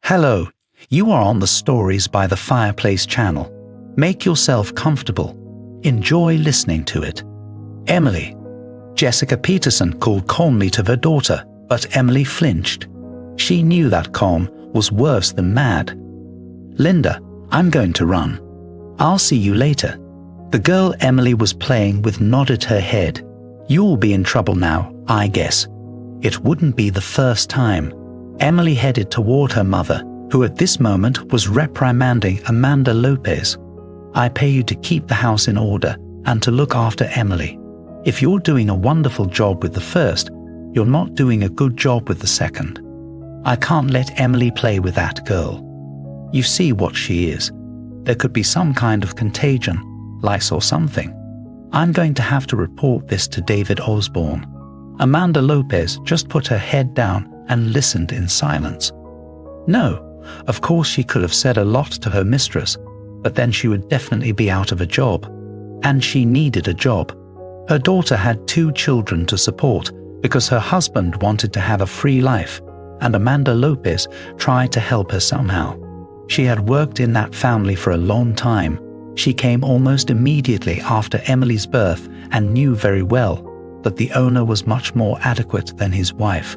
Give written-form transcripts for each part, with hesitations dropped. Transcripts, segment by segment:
Hello, you are on the Stories by the Fireplace channel. Make yourself comfortable. Enjoy listening to it. Emily. Jessica Peterson called calmly to her daughter, but Emily flinched. She knew that calm was worse than mad. Linda, I'm going to run. I'll see you later. The girl Emily was playing with nodded her head. You'll be in trouble now, I guess. It wouldn't be the first time. Emily headed toward her mother, who at this moment was reprimanding Amanda Lopez. I pay you to keep the house in order and to look after Emily. If you're doing a wonderful job with the first, you're not doing a good job with the second. I can't let Emily play with that girl. You see what she is. There could be some kind of contagion, lice or something. I'm going to have to report this to David Osborne. Amanda Lopez just put her head down and listened in silence. No, of course she could have said a lot to her mistress, but then she would definitely be out of a job. And she needed a job. Her daughter had 2 children to support because her husband wanted to have a free life, and Amanda Lopez tried to help her somehow. She had worked in that family for a long time. She came almost immediately after Emily's birth and knew very well that the owner was much more adequate than his wife.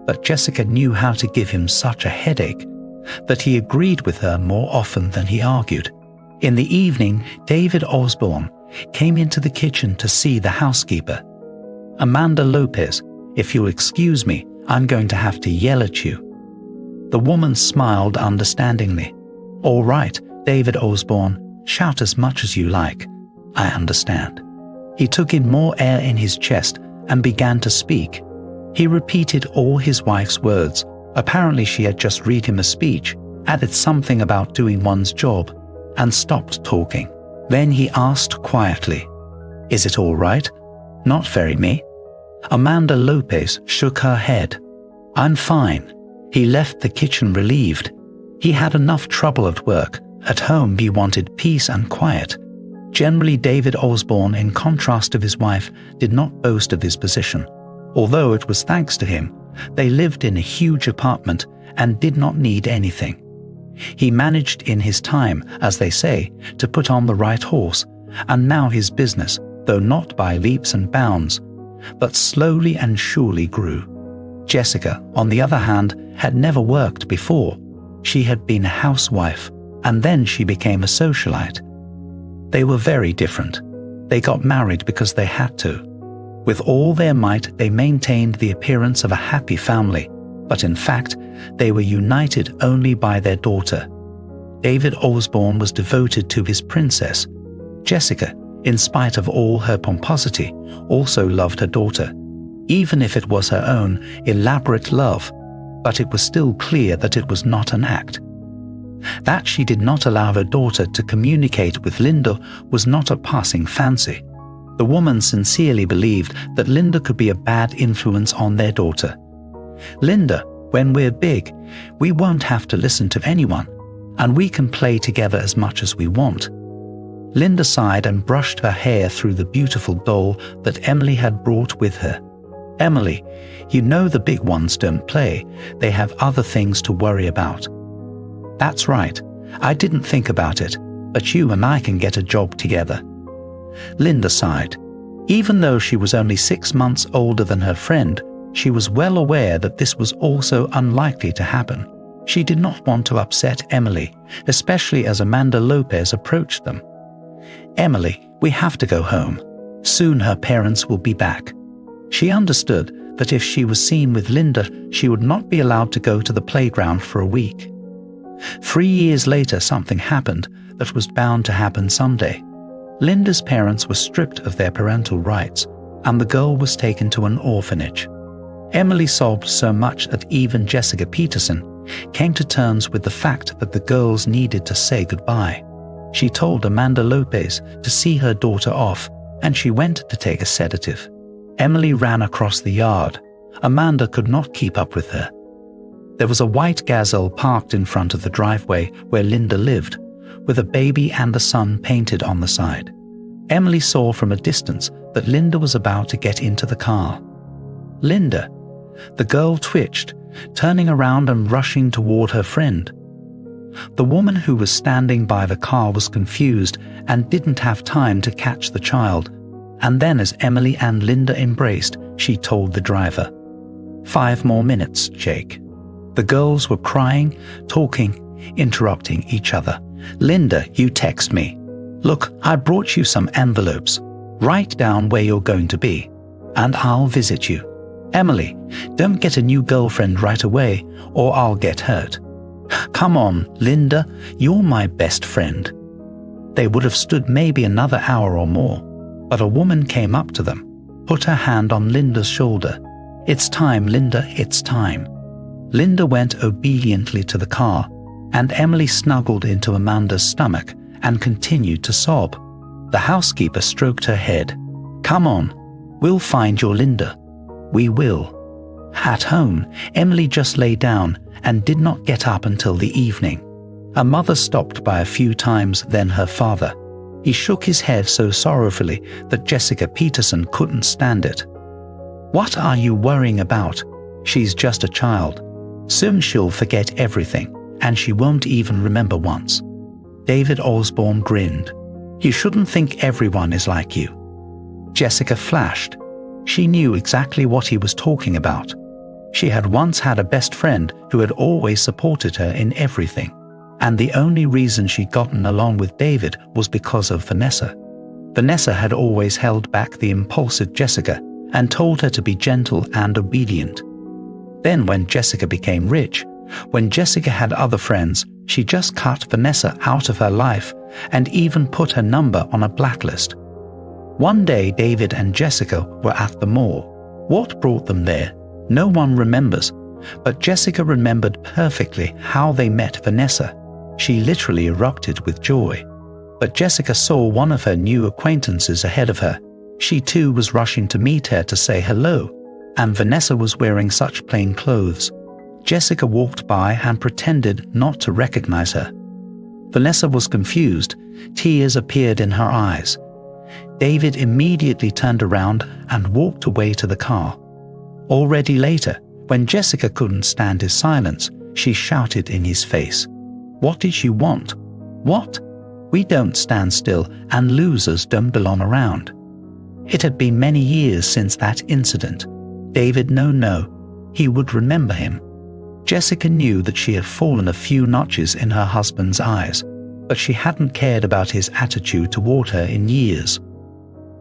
But Jessica knew how to give him such a headache that he agreed with her more often than he argued. In the evening, David Osborne came into the kitchen to see the housekeeper. Amanda Lopez, if you'll excuse me, I'm going to have to yell at you. The woman smiled understandingly. All right, David Osborne, shout as much as you like. I understand. He took in more air in his chest and began to speak. He repeated all his wife's words. Apparently she had just read him a speech, added something about doing one's job, and stopped talking. Then he asked quietly, "Is it all right? Not very me?" Amanda Lopez shook her head. "I'm fine." He left the kitchen relieved. He had enough trouble at work. At home he wanted peace and quiet. Generally, David Osborne, in contrast to his wife, did not boast of his position. Although it was thanks to him, they lived in a huge apartment and did not need anything. He managed in his time, as they say, to put on the right horse, and now his business, though not by leaps and bounds, but slowly and surely grew. Jessica, on the other hand, had never worked before. She had been a housewife, and then she became a socialite. They were very different. They got married because they had to. With all their might, they maintained the appearance of a happy family, but in fact, they were united only by their daughter. David Osborne was devoted to his princess. Jessica, in spite of all her pomposity, also loved her daughter, even if it was her own elaborate love, but it was still clear that it was not an act. That she did not allow her daughter to communicate with Linda was not a passing fancy. The woman sincerely believed that Linda could be a bad influence on their daughter. "Linda, when we're big, we won't have to listen to anyone, and we can play together as much as we want." Linda sighed and brushed her hair through the beautiful doll that Emily had brought with her. "Emily, you know the big ones don't play. They have other things to worry about." "That's right. I didn't think about it, but you and I can get a job together." Linda sighed. Even though she was only 6 months older than her friend, she was well aware that this was also unlikely to happen. She did not want to upset Emily, especially as Amanda Lopez approached them. "Emily, we have to go home. Soon her parents will be back." She understood that if she was seen with Linda, she would not be allowed to go to the playground for a week. 3 years later, something happened that was bound to happen someday. Linda's parents were stripped of their parental rights, and the girl was taken to an orphanage. Emily sobbed so much that even Jessica Peterson came to terms with the fact that the girls needed to say goodbye. She told Amanda Lopez to see her daughter off, and she went to take a sedative. Emily ran across the yard. Amanda could not keep up with her. There was a white gazelle parked in front of the driveway where Linda lived, with a baby and a son painted on the side. Emily saw from a distance that Linda was about to get into the car. "Linda." The girl twitched, turning around and rushing toward her friend. The woman who was standing by the car was confused and didn't have time to catch the child, and then as Emily and Linda embraced, she told the driver, "5 more minutes, Jake." The girls were crying, talking, interrupting each other. "Linda, you text me. Look, I brought you some envelopes. Write down where you're going to be, and I'll visit you. Emily, don't get a new girlfriend right away, or I'll get hurt. Come on, Linda, you're my best friend." They would have stood maybe another hour or more, but a woman came up to them, put her hand on Linda's shoulder. "It's time, Linda, it's time." Linda went obediently to the car, and Emily snuggled into Amanda's stomach and continued to sob. The housekeeper stroked her head. "Come on, we'll find your Linda. We will." At home, Emily just lay down and did not get up until the evening. Her mother stopped by a few times, then her father. He shook his head so sorrowfully that Jessica Peterson couldn't stand it. "What are you worrying about? She's just a child. Soon she'll forget everything, and she won't even remember once." David Osborne grinned. "You shouldn't think everyone is like you." Jessica flashed. She knew exactly what he was talking about. She had once had a best friend who had always supported her in everything, and the only reason she'd gotten along with David was because of Vanessa. Vanessa had always held back the impulsive Jessica and told her to be gentle and obedient. Then when Jessica became rich, when Jessica had other friends, she just cut Vanessa out of her life and even put her number on a blacklist. One day David and Jessica were at the mall. What brought them there? No one remembers, but Jessica remembered perfectly how they met Vanessa. She literally erupted with joy. But Jessica saw one of her new acquaintances ahead of her. She too was rushing to meet her to say hello, and Vanessa was wearing such plain clothes. Jessica walked by and pretended not to recognize her. Vanessa was confused. Tears appeared in her eyes. David immediately turned around and walked away to the car. Already later, when Jessica couldn't stand his silence, she shouted in his face, "What did you want? What? We don't stand still, and losers don't belong around." It had been many years since that incident. David, no, he would remember him. Jessica knew that she had fallen a few notches in her husband's eyes, but she hadn't cared about his attitude toward her in years.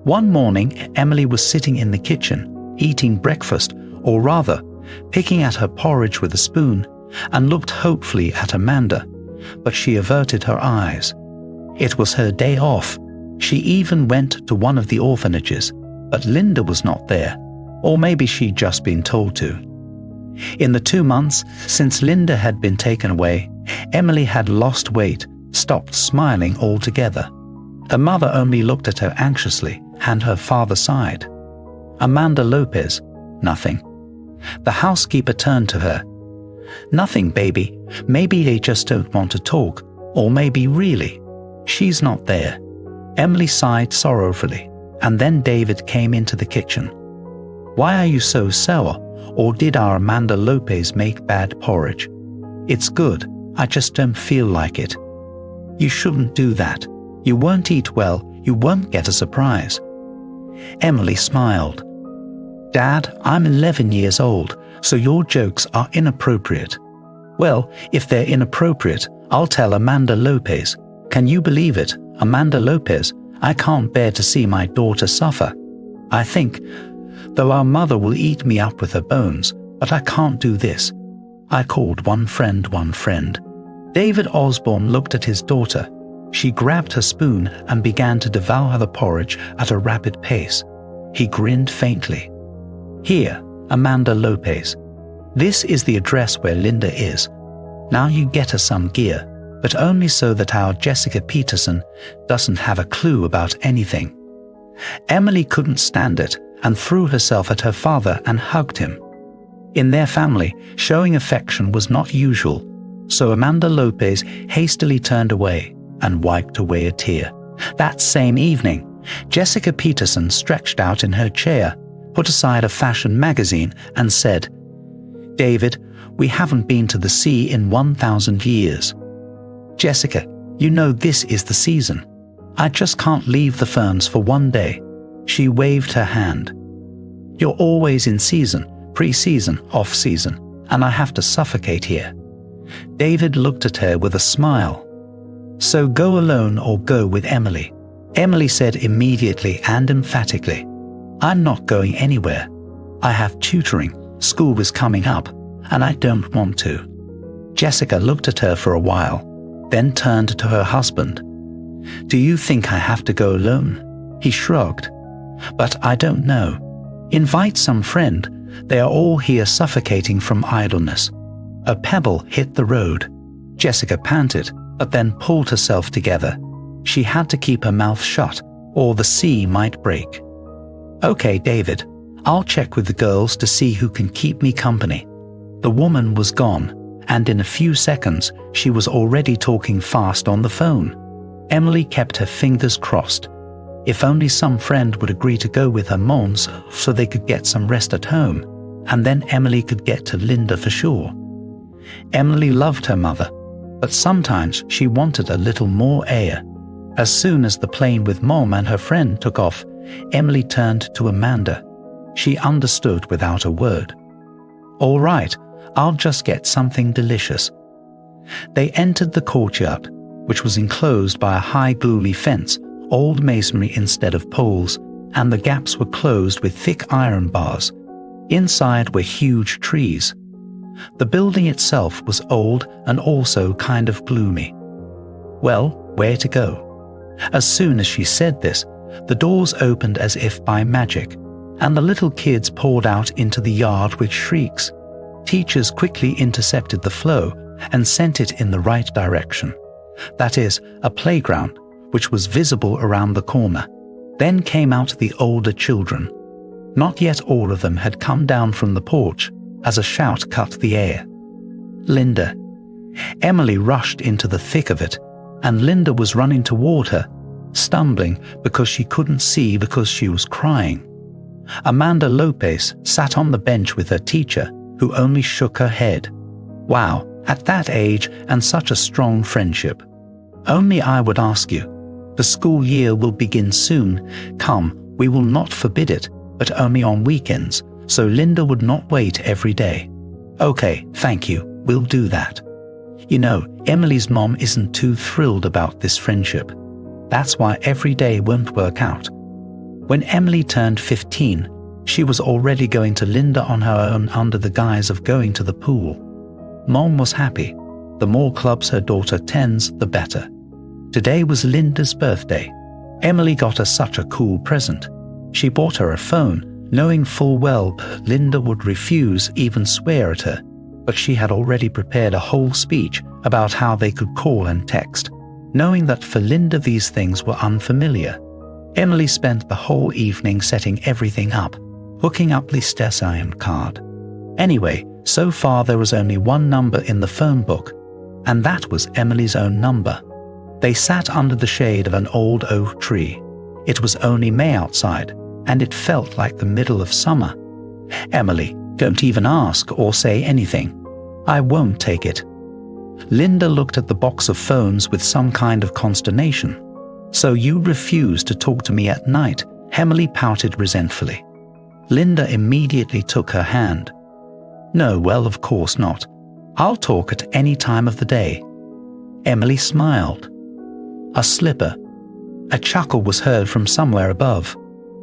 One morning, Emily was sitting in the kitchen, eating breakfast, or rather, picking at her porridge with a spoon, and looked hopefully at Amanda, but she averted her eyes. It was her day off. She even went to one of the orphanages, but Linda was not there, or maybe she'd just been told to. In the 2 months since Linda had been taken away, Emily had lost weight, stopped smiling altogether. Her mother only looked at her anxiously, and her father sighed. Amanda Lopez, nothing. The housekeeper turned to her. "Nothing, baby. Maybe they just don't want to talk, or maybe really. She's not there." Emily sighed sorrowfully, and then David came into the kitchen. "Why are you so sour? Or did our Amanda Lopez make bad porridge?" "It's good. I just don't feel like it." "You shouldn't do that. You won't eat well. You won't get a surprise." Emily smiled. "Dad, I'm 11 years old, so your jokes are inappropriate." "Well, if they're inappropriate, I'll tell Amanda Lopez. Can you believe it? Amanda Lopez, I can't bear to see my daughter suffer. I think, though our mother will eat me up with her bones, but I can't do this." I called one friend. David Osborne looked at his daughter. She grabbed her spoon and began to devour the porridge at a rapid pace. He grinned faintly. "Here, Amanda Lopez. This is the address where Linda is. Now you get her some gear, but only so that our Jessica Peterson doesn't have a clue about anything." Emily couldn't stand it and threw herself at her father and hugged him. In their family, showing affection was not usual, so Amanda Lopez hastily turned away and wiped away a tear. That same evening, Jessica Peterson stretched out in her chair, put aside a fashion magazine, and said, "David, We haven't been to the sea in 1,000 years. Jessica, you know this is the season. I just can't leave the ferns for one day. She waved her hand. You're always in season, pre-season, off-season, and I have to suffocate here. David looked at her with a smile. So go alone or go with Emily. Emily said immediately and emphatically, I'm not going anywhere. I have tutoring, school is coming up, and I don't want to. Jessica looked at her for a while, then turned to her husband. Do you think I have to go alone? He shrugged. But I don't know. Invite some friend. They are all here suffocating from idleness. A pebble hit the road. Jessica panted, but then pulled herself together. She had to keep her mouth shut, or the sea might break. Okay, David, I'll check with the girls to see who can keep me company. The woman was gone, and in a few seconds she was already talking fast on the phone. Emily kept her fingers crossed. If only some friend would agree to go with her moms so they could get some rest at home, and then Emily could get to Linda for sure. Emily loved her mother, but sometimes she wanted a little more air. As soon as the plane with Mom and her friend took off, Emily turned to Amanda. She understood without a word. All right, I'll just get something delicious. They entered the courtyard, which was enclosed by a high gluey fence, old masonry instead of poles, and the gaps were closed with thick iron bars. Inside were huge trees. The building itself was old and also kind of gloomy. Well, where to go? As soon as she said this, the doors opened as if by magic, and the little kids poured out into the yard with shrieks. Teachers quickly intercepted the flow and sent it in the right direction. That is, a playground, which was visible around the corner. Then came out the older children. Not yet all of them had come down from the porch, as a shout cut the air. Linda. Emily rushed into the thick of it, and Linda was running toward her, stumbling because she couldn't see because she was crying. Amanda Lopez sat on the bench with her teacher, who only shook her head. Wow, at that age and such a strong friendship. Only I would ask you. The school year will begin soon. Come, we will not forbid it, but only on weekends, so Linda would not wait every day. Okay, thank you, we'll do that. You know, Emily's mom isn't too thrilled about this friendship. That's why every day won't work out. When Emily turned 15, she was already going to Linda on her own under the guise of going to the pool. Mom was happy. The more clubs her daughter attends, the better. Today was Linda's birthday. Emily got her such a cool present. She bought her a phone, knowing full well Linda would refuse, even swear at her, but she had already prepared a whole speech about how they could call and text, knowing that for Linda these things were unfamiliar. Emily spent the whole evening setting everything up, hooking up the SIM card. Anyway, so far there was only one number in the phone book, and that was Emily's own number. They sat under the shade of an old oak tree. It was only May outside, and it felt like the middle of summer. Emily, don't even ask or say anything. I won't take it. Linda looked at the box of phones with some kind of consternation. So you refuse to talk to me at night? Emily pouted resentfully. Linda immediately took her hand. No, well, of course not. I'll talk at any time of the day. Emily smiled. A slipper. A chuckle was heard from somewhere above.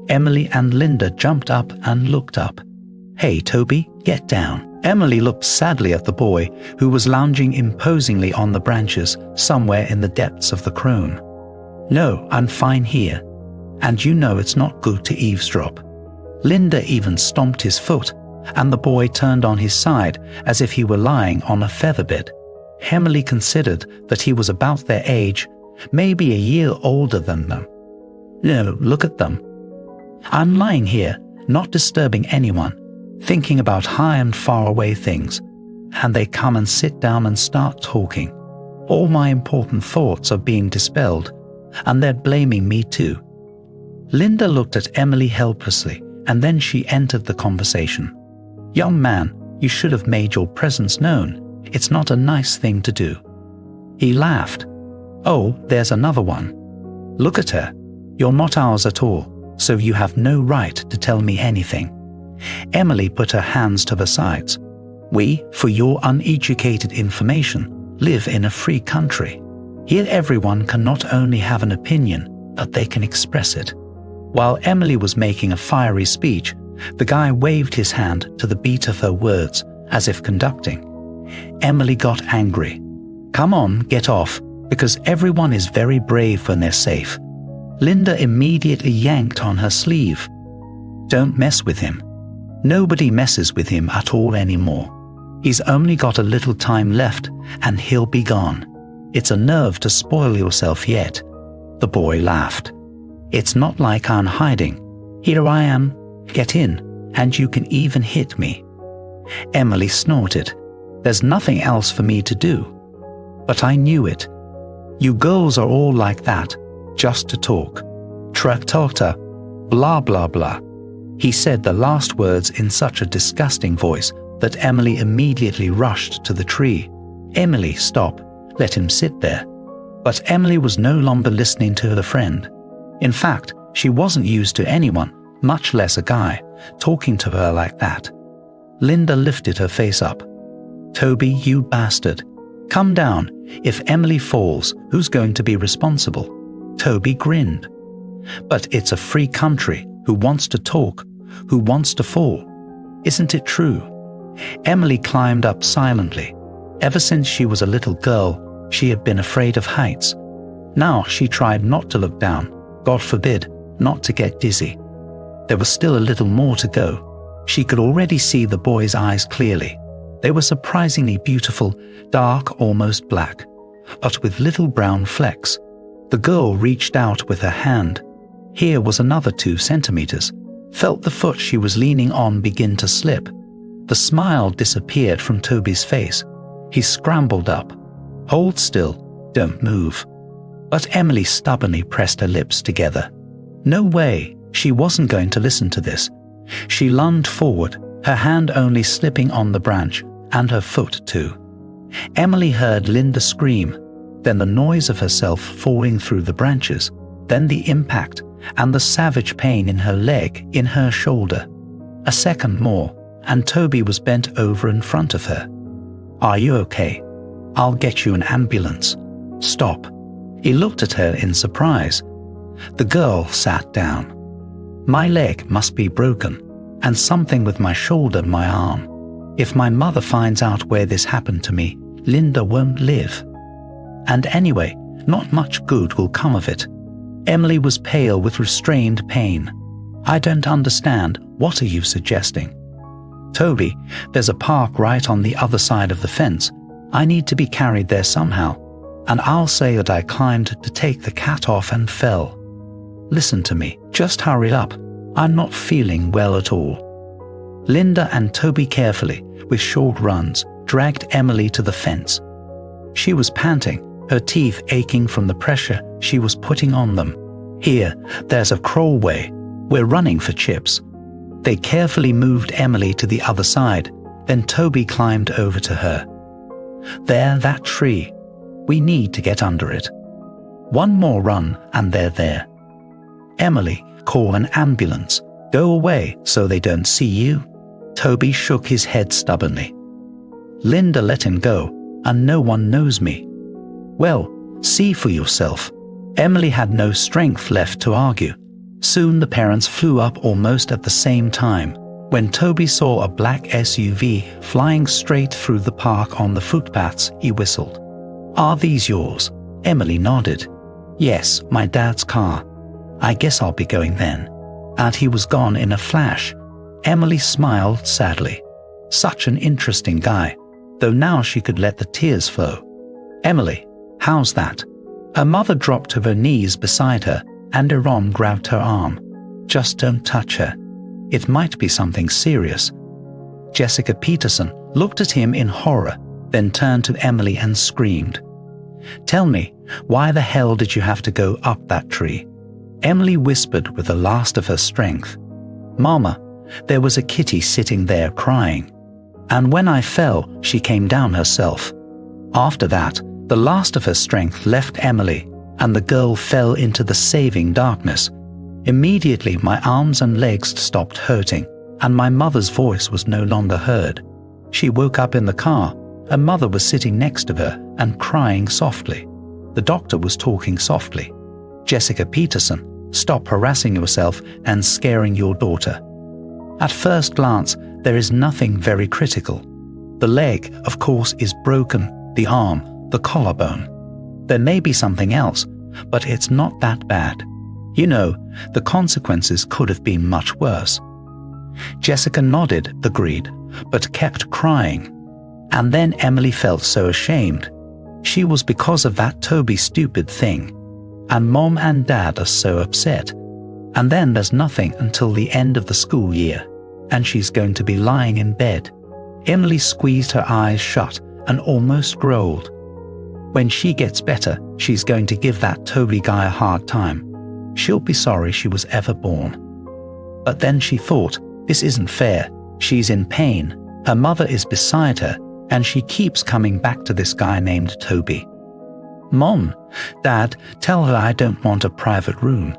Emily and Linda jumped up and looked up. Hey, Toby, get down. Emily looked sadly at the boy, who was lounging imposingly on the branches somewhere in the depths of the crone. No, I'm fine here. And you know it's not good to eavesdrop. Linda even stomped his foot, and the boy turned on his side as if he were lying on a featherbed. Emily considered that he was about their age, maybe a year older than them. No, look at them. I'm lying here, not disturbing anyone, thinking about high and far away things, and they come and sit down and start talking. All my important thoughts are being dispelled, and they're blaming me too. Linda looked at Emily helplessly, and then she entered the conversation. Young man, You should have made your presence known. It's not a nice thing to do." He laughed. "Oh, there's another one. Look at her. You're not ours at all, so you have no right to tell me anything." Emily put her hands to the sides. "We, for your uneducated information, live in a free country. Here everyone can not only have an opinion, but they can express it." While Emily was making a fiery speech, the guy waved his hand to the beat of her words, as if conducting. Emily got angry. "Come on, get off, because everyone is very brave when they're safe." Linda immediately yanked on her sleeve. "Don't mess with him. Nobody messes with him at all anymore. He's only got a little time left, and he'll be gone. It's a nerve to spoil yourself yet." The boy laughed. "It's not like I'm hiding. Here I am. Get in, and you can even hit me." Emily snorted. "There's nothing else for me to do." But I knew it. "You girls are all like that, just to talk. Tractata, blah blah blah." He said the last words in such a disgusting voice that Emily immediately rushed to the tree. "Emily, stop. Let him sit there." But Emily was no longer listening to her friend. In fact, she wasn't used to anyone, much less a guy, talking to her like that. Linda lifted her face up. "Toby, you bastard. Come down. If Emily falls, who's going to be responsible?" Toby grinned. "But it's a free country. Who wants to talk? Who wants to fall? Isn't it true?" Emily climbed up silently. Ever since she was a little girl, she had been afraid of heights. Now she tried not to look down, God forbid, not to get dizzy. There was still a little more to go. She could already see the boy's eyes clearly. They were surprisingly beautiful, dark, almost black, but with little brown flecks. The girl reached out with her hand. Here was another 2 centimeters. Felt the foot she was leaning on begin to slip. The smile disappeared from Toby's face. He scrambled up. "Hold still. Don't move." But Emily stubbornly pressed her lips together. No way. She wasn't going to listen to this. She lunged forward, her hand only slipping on the branch, and her foot too. Emily heard Linda scream, then the noise of herself falling through the branches, then the impact and the savage pain in her leg, in her shoulder. A second more, and Toby was bent over in front of her. "Are you okay? I'll get you an ambulance." "Stop." He looked at her in surprise. The girl sat down. "My leg must be broken, and something with my shoulder, my arm. If my mother finds out where this happened to me, Linda won't live. And anyway, not much good will come of it." Emily was pale with restrained pain. "I don't understand. What are you suggesting?" "Toby, there's a park right on the other side of the fence. I need to be carried there somehow. And I'll say that I climbed to take the cat off and fell. Listen to me. Just hurry up. I'm not feeling well at all." Linda and Toby carefully, with short runs, dragged Emily to the fence. She was panting, her teeth aching from the pressure she was putting on them. "Here, there's a crawlway. We're running for chips." They carefully moved Emily to the other side, then Toby climbed over to her. "There, that tree. We need to get under it. One more run and they're there." "Emily, call an ambulance. Go away so they don't see you." Toby shook his head stubbornly. "Linda let him go, and no one knows me." "Well, see for yourself." Emily had no strength left to argue. Soon the parents flew up almost at the same time. When Toby saw a black SUV flying straight through the park on the footpaths, he whistled. "Are these yours?" Emily nodded. "Yes, my dad's car. I guess I'll be going then." And he was gone in a flash. Emily smiled sadly. Such an interesting guy, though now she could let the tears flow. "Emily, how's that?" Her mother dropped to her knees beside her, and Iran grabbed her arm. "Just don't touch her. It might be something serious." Jessica Peterson looked at him in horror, then turned to Emily and screamed. "Tell me, why the hell did you have to go up that tree?" Emily whispered with the last of her strength. "Mama, there was a kitty sitting there crying." and when I fell, she came down herself. After that, the last of her strength left Emily, and the girl fell into the saving darkness. Immediately, my arms and legs stopped hurting, and my mother's voice was no longer heard. She woke up in the car. Her mother was sitting next to her and crying softly. The doctor was talking softly. "Jessica Peterson, stop harassing yourself and scaring your daughter. At first glance, there is nothing very critical. The leg, of course, is broken, the arm, the collarbone. There may be something else, but it's not that bad. You know, the consequences could have been much worse." Jessica nodded, agreed, but kept crying. And then Emily felt so ashamed. She was because of that Toby stupid thing. And Mom and Dad are so upset. And then there's nothing until the end of the school year, and she's going to be lying in bed. Emily squeezed her eyes shut and almost growled. When she gets better, she's going to give that Toby guy a hard time. She'll be sorry she was ever born. But then she thought, this isn't fair. She's in pain. Her mother is beside her, and she keeps coming back to this guy named Toby. "Mom, Dad, tell her I don't want a private room."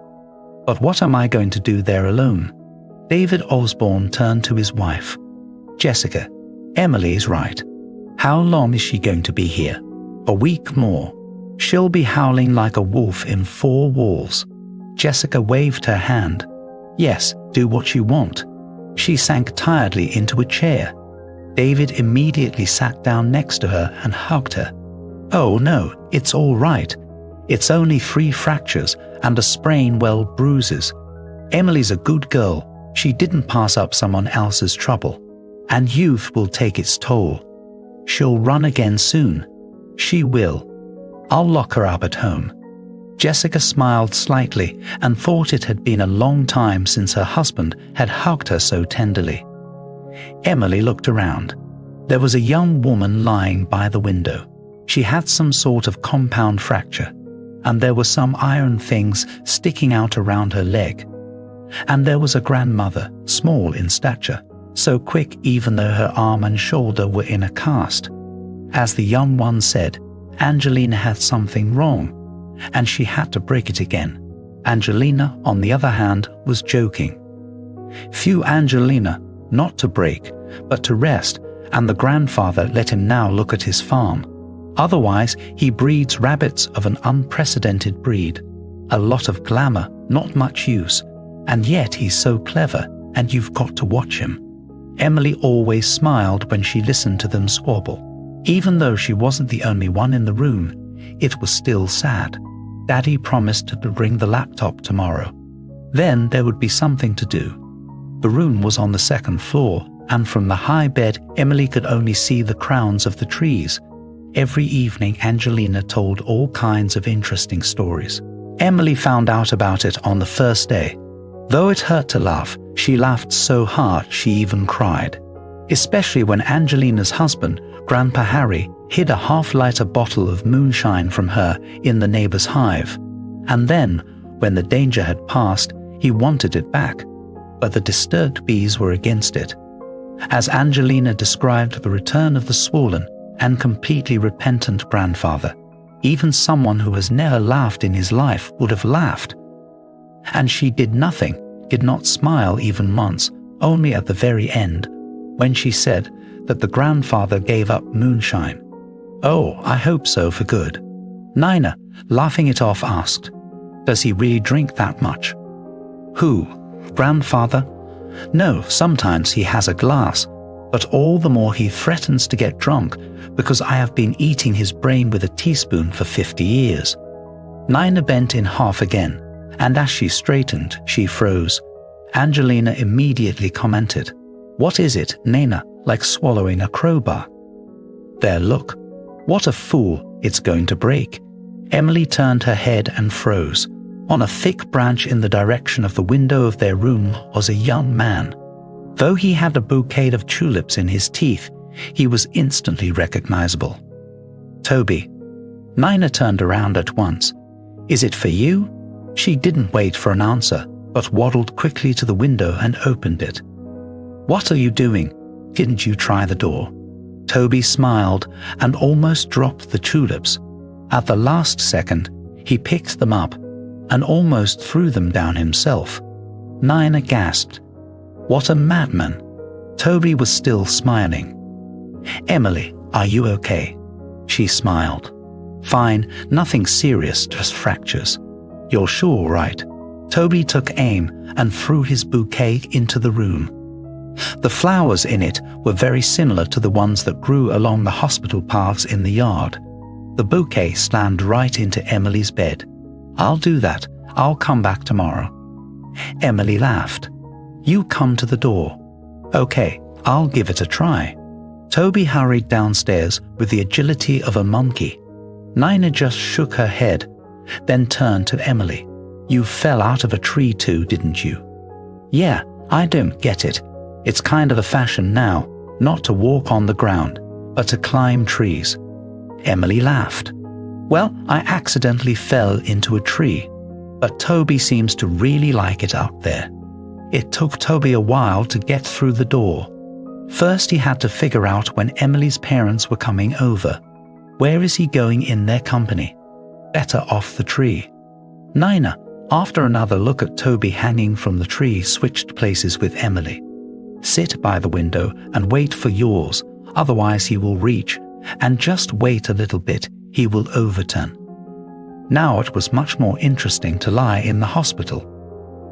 "But what am I going to do there alone?" David Osborne turned to his wife. "Jessica, Emily is right. How long is she going to be here? A week more. She'll be howling like a wolf in 4 walls." Jessica waved her hand. "Yes, do what you want." She sank tiredly into a chair. David immediately sat down next to her and hugged her. "Oh no, it's all right. It's only 3 fractures and a sprain, well, bruises. Emily's a good girl. She didn't pass up someone else's trouble. And youth will take its toll. She'll run again soon. She will. I'll lock her up at home." Jessica smiled slightly and thought it had been a long time since her husband had hugged her so tenderly. Emily looked around. There was a young woman lying by the window. She had some sort of compound fracture, and there were some iron things sticking out around her leg. And there was a grandmother, small in stature, so quick even though her arm and shoulder were in a cast. As the young one said, Angelina had something wrong, and she had to break it again. Angelina, on the other hand, was joking. Few Angelina, not to break, but to rest, and the grandfather let him now look at his farm. Otherwise, he breeds rabbits of an unprecedented breed. A lot of glamour, not much use, and yet he's so clever, and you've got to watch him. Emily always smiled when she listened to them squabble. Even though she wasn't the only one in the room, it was still sad. Daddy promised to bring the laptop tomorrow. Then there would be something to do. The room was on the 2nd floor, and from the high bed, Emily could only see the crowns of the trees. Every evening, Angelina told all kinds of interesting stories. Emily found out about it on the first day. Though it hurt to laugh, she laughed so hard she even cried. Especially when Angelina's husband, Grandpa Harry, hid a half-liter bottle of moonshine from her in the neighbor's hive. And then, when the danger had passed, he wanted it back. But the disturbed bees were against it. As Angelina described the return of the swollen and completely repentant grandfather, even someone who has never laughed in his life would have laughed. And she did nothing, did not smile even once, only at the very end, when she said that the grandfather gave up moonshine. "Oh, I hope so for good." Nina, laughing it off, asked, "Does he really drink that much?" "Who? Grandfather?" "No, sometimes he has a glass, but all the more he threatens to get drunk because I have been eating his brain with a teaspoon for 50 years. Nina bent in half again, and as she straightened, she froze. Angelina immediately commented, "What is it, Nina, like swallowing a crowbar?" "There, look. What a fool, it's going to break." Emily turned her head and froze. On a thick branch in the direction of the window of their room was a young man. Though he had a bouquet of tulips in his teeth, he was instantly recognizable. "Toby." Nina turned around at once. "Is it for you?" She didn't wait for an answer, but waddled quickly to the window and opened it. "What are you doing?" Didn't you try the door?" Toby smiled and almost dropped the tulips. At the last second, he picked them up and almost threw them down himself. Nina gasped. "What a madman!" Toby was still smiling. "Emily, are you okay?" She smiled. "Fine, nothing serious, just fractures." "You're sure, right?" Toby took aim and threw his bouquet into the room. The flowers in it were very similar to the ones that grew along the hospital paths in the yard. The bouquet slammed right into Emily's bed. "I'll do that. I'll come back tomorrow." Emily laughed. "You come to the door." "Okay, I'll give it a try." Toby hurried downstairs with the agility of a monkey. Nina just shook her head, then turned to Emily. "You fell out of a tree too, didn't you?" "Yeah, I don't get it. It's kind of a fashion now, not to walk on the ground, but to climb trees." Emily laughed. "Well, I accidentally fell into a tree, but Toby seems to really like it up there." It took Toby a while to get through the door. First, he had to figure out when Emily's parents were coming over. Where is he going in their company? Better off the tree. Nina, after another look at Toby hanging from the tree, switched places with Emily. "Sit by the window and wait for yours, otherwise he will reach, and just wait a little bit, he will overturn." Now it was much more interesting to lie in the hospital.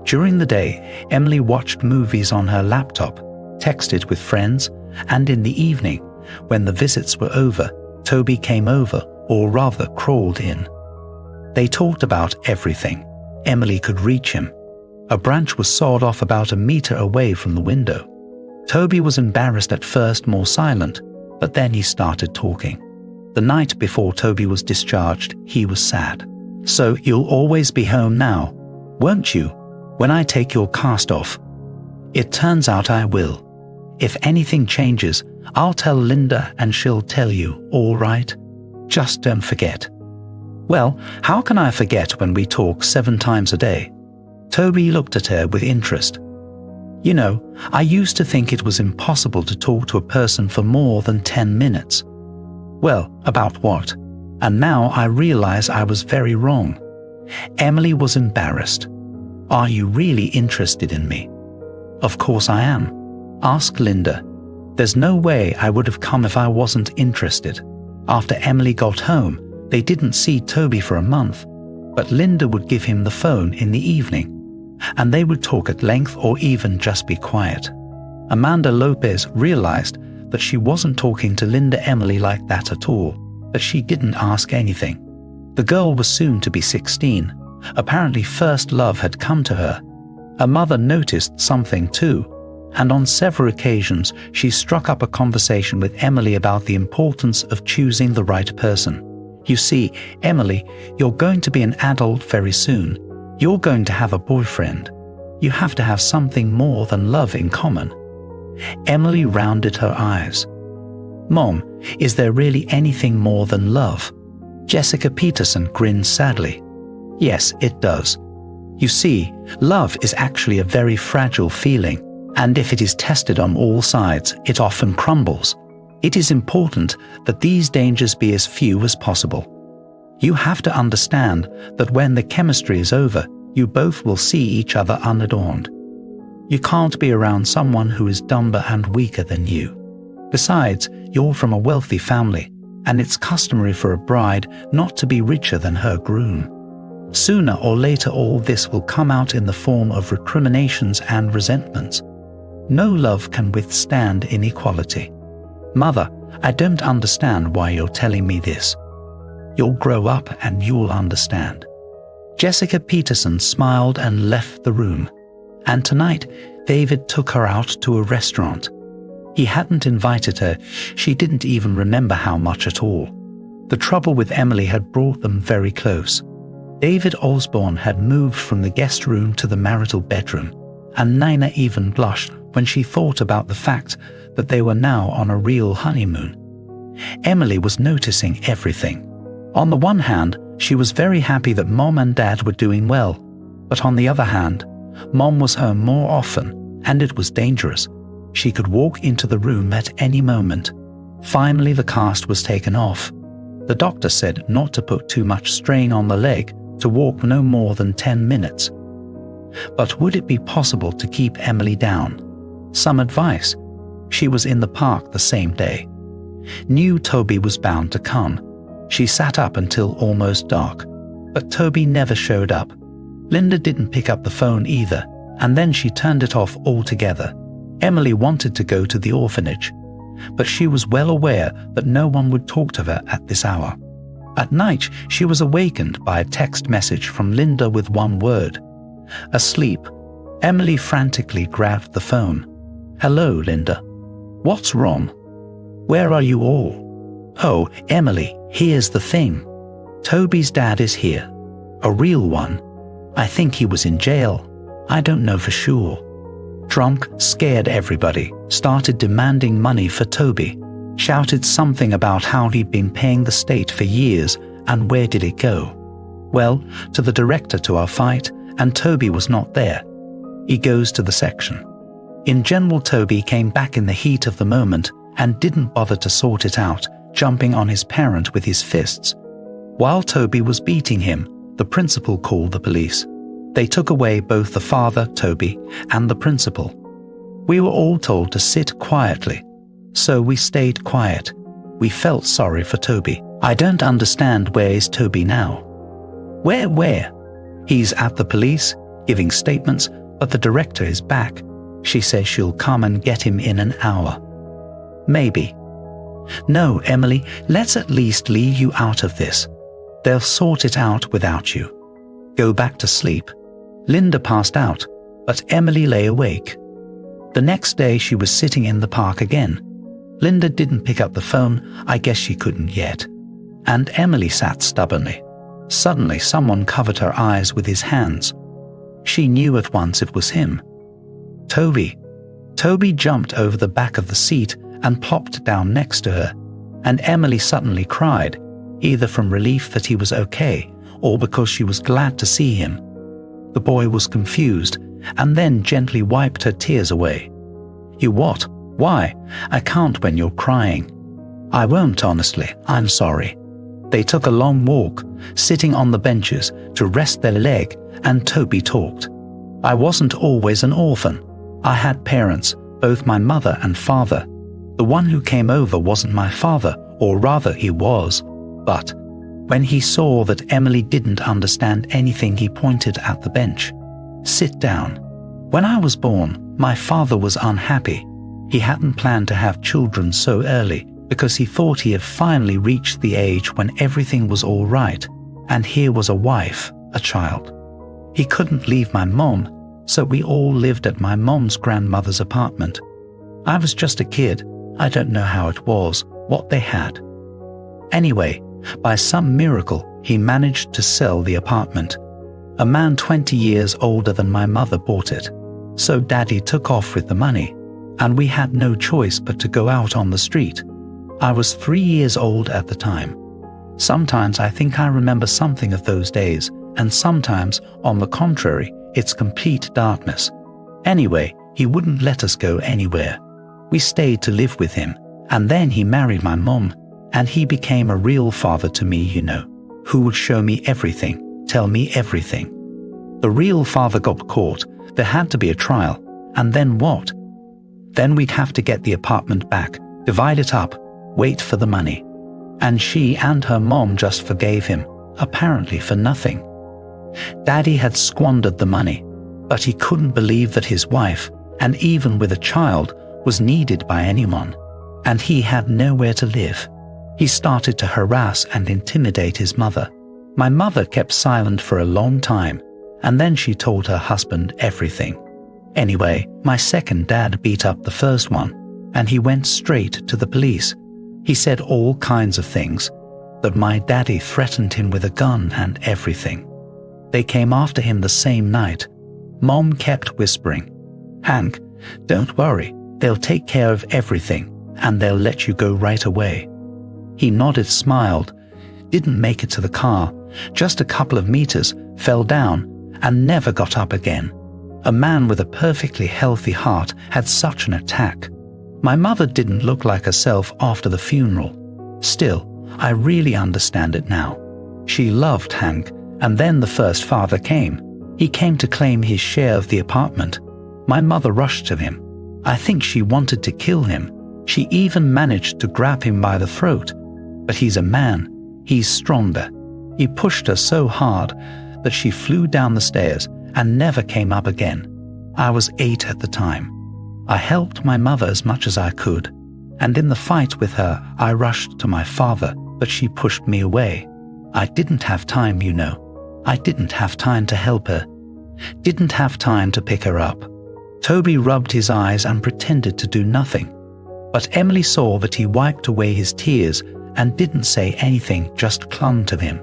During the day, Emily watched movies on her laptop, texted with friends, and in the evening, when the visits were over, Toby came over, or rather crawled in. They talked about everything. Emily could reach him. A branch was sawed off about a meter away from the window. Toby was embarrassed at first, more silent, but then he started talking. The night before Toby was discharged, he was sad. "So you'll always be home now, won't you, when I take your cast off?" "It turns out I will. If anything changes, I'll tell Linda and she'll tell you, all right? Just don't forget." "Well, how can I forget when we talk 7 times a day?" Toby looked at her with interest. "You know, I used to think it was impossible to talk to a person for more than 10 minutes. "Well, about what?" And now I realize I was very wrong. Emily was embarrassed. "Are you really interested in me?" "Of course I am. Ask Linda. There's no way I would have come if I wasn't interested." After Emily got home, they didn't see Toby for a month, but Linda would give him the phone in the evening, and they would talk at length or even just be quiet. Amanda Lopez realized that she wasn't talking to Linda Emily like that at all, but she didn't ask anything. The girl was soon to be 16. Apparently first love had come to her. Her mother noticed something too, and on several occasions she struck up a conversation with Emily about the importance of choosing the right person. "You see, Emily, you're going to be an adult very soon. You're going to have a boyfriend. You have to have something more than love in common." Emily rounded her eyes. "Mom, is there really anything more than love?" Jessica Peterson grinned sadly. "Yes, it does. You see, love is actually a very fragile feeling, and if it is tested on all sides, it often crumbles. It is important that these dangers be as few as possible. You have to understand that when the chemistry is over, you both will see each other unadorned. You can't be around someone who is dumber and weaker than you. Besides, you're from a wealthy family, and it's customary for a bride not to be richer than her groom. Sooner or later all this will come out in the form of recriminations and resentments. No love can withstand inequality. Mother, I don't understand why you're telling me this. You'll grow up and you'll understand." Jessica Peterson smiled and left the room. And tonight, David took her out to a restaurant. He hadn't invited her. She didn't even remember how much at all. The trouble with Emily had brought them very close. David Osborne had moved from the guest room to the marital bedroom, and Nina even blushed when she thought about the fact that they were now on a real honeymoon. Emily was noticing everything. On the one hand, she was very happy that Mom and Dad were doing well, but on the other hand, Mom was home more often, and it was dangerous. She could walk into the room at any moment. Finally, the cast was taken off. The doctor said not to put too much strain on the leg, to walk no more than 10 minutes. But would it be possible to keep Emily down? Some advice. She was in the park the same day. Knew Toby was bound to come. She sat up until almost dark, but Toby never showed up. Linda didn't pick up the phone either, and then she turned it off altogether. Emily wanted to go to the orphanage, but she was well aware that no one would talk to her at this hour. At night, she was awakened by a text message from Linda with one word: asleep. Emily frantically grabbed the phone. "Hello, Linda. What's wrong? Where are you all?" "Oh, Emily, here's the thing. Toby's dad is here. A real one. I think he was in jail. I don't know for sure. Drunk, scared everybody, started demanding money for Toby. Shouted something about how he'd been paying the state for years, and where did it go? Well, to the director to our fight, and Toby was not there. He goes to the section. In general, Toby came back in the heat of the moment and didn't bother to sort it out, jumping on his parent with his fists. While Toby was beating him, the principal called the police. They took away both the father, Toby, and the principal. We were all told to sit quietly, so we stayed quiet. We felt sorry for Toby. I don't understand, where is Toby now? Where? He's at the police, giving statements, but the director is back. She says she'll come and get him in an hour. Maybe. No, Emily, let's at least leave you out of this. They'll sort it out without you. Go back to sleep. Linda passed out, but Emily lay awake. The next day she was sitting in the park again. Linda didn't pick up the phone, I guess she couldn't yet. And Emily sat stubbornly. Suddenly someone covered her eyes with his hands. She knew at once it was him. Toby. Toby jumped over the back of the seat and plopped down next to her, and Emily suddenly cried, either from relief that he was okay or because she was glad to see him. The boy was confused and then gently wiped her tears away. "You what? Why? I can't when you're crying." "I won't, honestly. I'm sorry." They took a long walk, sitting on the benches to rest their leg, and Toby talked. "I wasn't always an orphan. I had parents, both my mother and father. The one who came over wasn't my father, or rather he was. But when he saw that Emily didn't understand anything, he pointed at the bench. Sit down. When I was born, my father was unhappy. He hadn't planned to have children so early because he thought he had finally reached the age when everything was all right, and here was a wife, a child. He couldn't leave my mom, so we all lived at my mom's grandmother's apartment. I was just a kid. I don't know how it was, what they had. Anyway, by some miracle, he managed to sell the apartment. A man 20 years older than my mother bought it. So Daddy took off with the money, and we had no choice but to go out on the street. I was 3 years old at the time. Sometimes I think I remember something of those days, and sometimes, on the contrary, it's complete darkness. Anyway, he wouldn't let us go anywhere. We stayed to live with him, and then he married my mom, and he became a real father to me, you know, who would show me everything, tell me everything. The real father got caught. There had to be a trial, and then what? Then we'd have to get the apartment back, divide it up, wait for the money. And she and her mom just forgave him, apparently for nothing. Daddy had squandered the money, but he couldn't believe that his wife, and even with a child, was needed by anyone, and he had nowhere to live. He started to harass and intimidate his mother. My mother kept silent for a long time, and then she told her husband everything. Anyway, my second dad beat up the first one, and he went straight to the police. He said all kinds of things, that my daddy threatened him with a gun and everything. They came after him the same night. Mom kept whispering, "Hank, don't worry, they'll take care of everything, and they'll let you go right away." He nodded, smiled, didn't make it to the car, just a couple of meters, fell down, and never got up again. A man with a perfectly healthy heart had such an attack. My mother didn't look like herself after the funeral. Still, I really understand it now. She loved Hank, and then the first father came. He came to claim his share of the apartment. My mother rushed to him. I think she wanted to kill him. She even managed to grab him by the throat. But he's a man. He's stronger. He pushed her so hard that she flew down the stairs and never came up again. I was 8 at the time. I helped my mother as much as I could, and in the fight with her, I rushed to my father, but she pushed me away. I didn't have time, you know. I didn't have time to help her. Didn't have time to pick her up. Toby rubbed his eyes and pretended to do nothing. But Emily saw that he wiped away his tears and didn't say anything, just clung to him.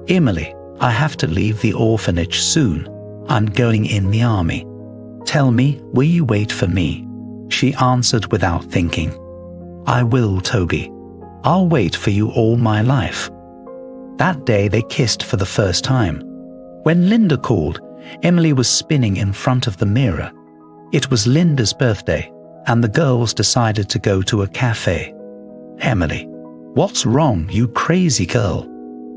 Emily, I have to leave the orphanage soon. I'm going in the army. Tell me, will you wait for me? She answered without thinking. I will, Toby. I'll wait for you all my life. That day they kissed for the first time. When Linda called, Emily was spinning in front of the mirror. It was Linda's birthday, and the girls decided to go to a cafe. Emily, what's wrong, you crazy girl?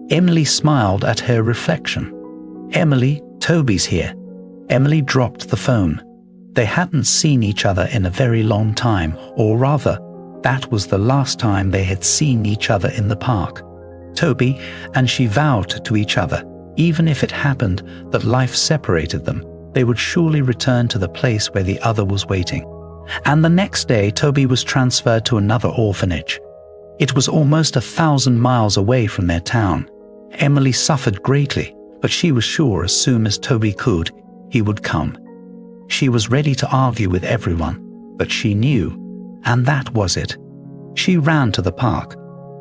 Emily smiled at her reflection. Emily, Toby's here. Emily dropped the phone. They hadn't seen each other in a very long time, or rather, that was the last time they had seen each other in the park. Toby and she vowed to each other, even if it happened that life separated them, they would surely return to the place where the other was waiting. And the next day, Toby was transferred to another orphanage. It was almost 1,000 miles away from their town. Emily suffered greatly, but she was sure as soon as Toby could, he would come. She was ready to argue with everyone, but she knew, and that was it. She ran to the park.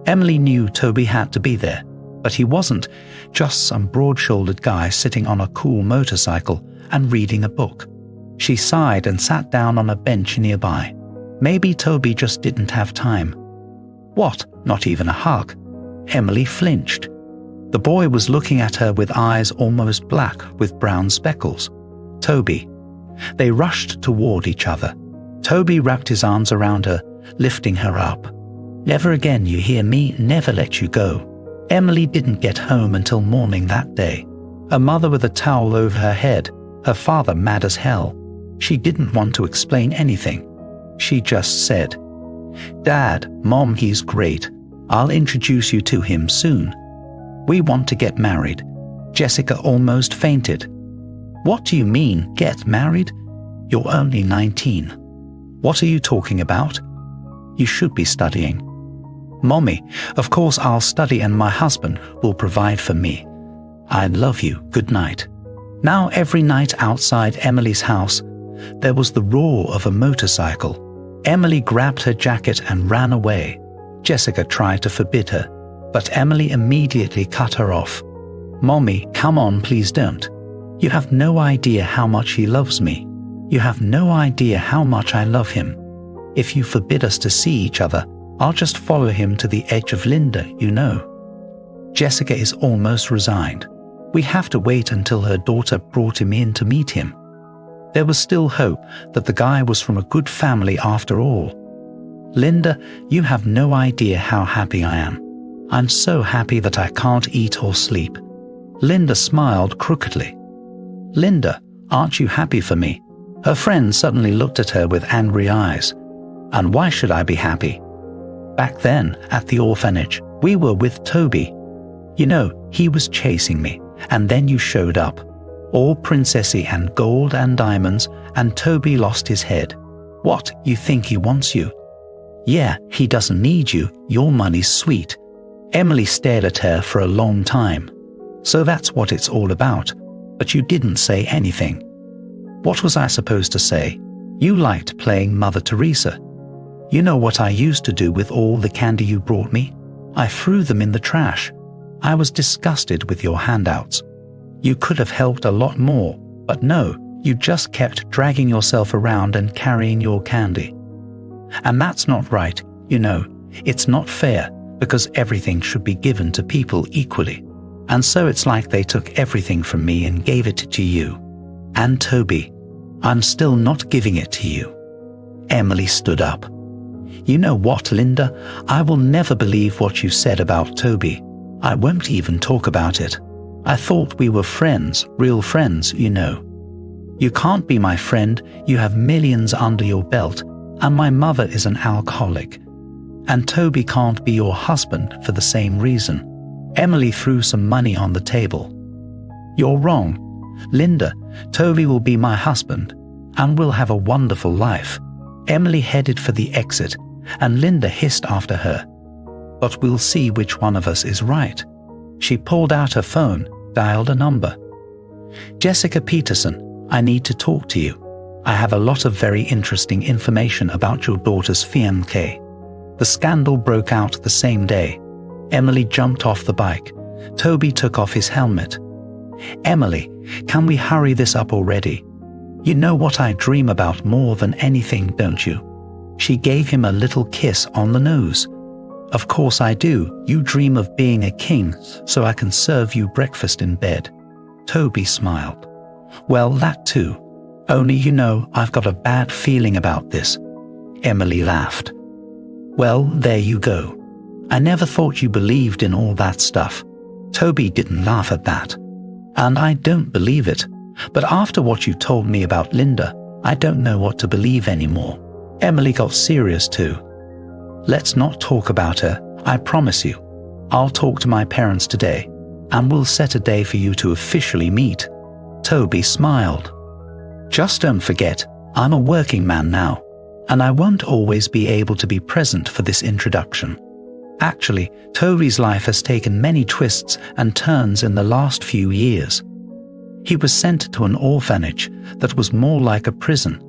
Emily knew Toby had to be there, but he wasn't just some broad-shouldered guy sitting on a cool motorcycle and reading a book. She sighed and sat down on a bench nearby. Maybe Toby just didn't have time. What? Not even a hug? Emily flinched. The boy was looking at her with eyes almost black with brown speckles. Toby. They rushed toward each other. Toby wrapped his arms around her, lifting her up. Never again, you hear me? Never let you go. Emily didn't get home until morning that day. Her mother with a towel over her head, her father mad as hell. She didn't want to explain anything. She just said, Dad, Mom, he's great. I'll introduce you to him soon. We want to get married. Jessica almost fainted. What do you mean, get married? You're only 19. What are you talking about? You should be studying. Mommy, of course I'll study and my husband will provide for me. I love you. Good night. Now every night outside Emily's house, there was the roar of a motorcycle. Emily grabbed her jacket and ran away. Jessica tried to forbid her, but Emily immediately cut her off. Mommy, come on, please don't. You have no idea how much he loves me. You have no idea how much I love him. If you forbid us to see each other, I'll just follow him to the edge of Linda, you know. Jessica is almost resigned. We have to wait until her daughter brought him in to meet him. There was still hope that the guy was from a good family after all. Linda, you have no idea how happy I am. I'm so happy that I can't eat or sleep. Linda smiled crookedly. Linda, aren't you happy for me? Her friend suddenly looked at her with angry eyes. And why should I be happy? Back then, at the orphanage, we were with Toby. You know, he was chasing me, and then you showed up. All princessy and gold and diamonds, and Toby lost his head. What, you think he wants you? Yeah, he doesn't need you. Your money's sweet. Emily stared at her for a long time. So that's what it's all about. But you didn't say anything. What was I supposed to say? You liked playing Mother Teresa. You know what I used to do with all the candy you brought me? I threw them in the trash. I was disgusted with your handouts. You could have helped a lot more, but no, you just kept dragging yourself around and carrying your candy. And that's not right, you know. It's not fair, because everything should be given to people equally. And so it's like they took everything from me and gave it to you. And Toby. I'm still not giving it to you. Emily stood up. You know what, Linda? I will never believe what you said about Toby. I won't even talk about it. I thought we were friends, real friends, you know. You can't be my friend, you have millions under your belt, and my mother is an alcoholic. And Toby can't be your husband for the same reason. Emily threw some money on the table. You're wrong. Linda, Toby will be my husband, and we'll have a wonderful life. Emily headed for the exit, and Linda hissed after her. But we'll see which one of us is right. She pulled out her phone, dialed a number. Jessica Peterson, I need to talk to you. I have a lot of very interesting information about your daughter's fiancé. The scandal broke out the same day. Emily jumped off the bike. Toby took off his helmet. Emily, can we hurry this up already? You know what I dream about more than anything, don't you? She gave him a little kiss on the nose. Of course I do. You dream of being a king, so I can serve you breakfast in bed. Toby smiled. Well, that too. Only you know, I've got a bad feeling about this. Emily laughed. Well, there you go. I never thought you believed in all that stuff. Toby didn't laugh at that. And I don't believe it. But after what you told me about Linda, I don't know what to believe anymore. Emily got serious too. Let's not talk about her, I promise you. I'll talk to my parents today, and we'll set a day for you to officially meet. Toby smiled. Just don't forget, I'm a working man now, and I won't always be able to be present for this introduction. Actually, Toby's life has taken many twists and turns in the last few years. He was sent to an orphanage that was more like a prison.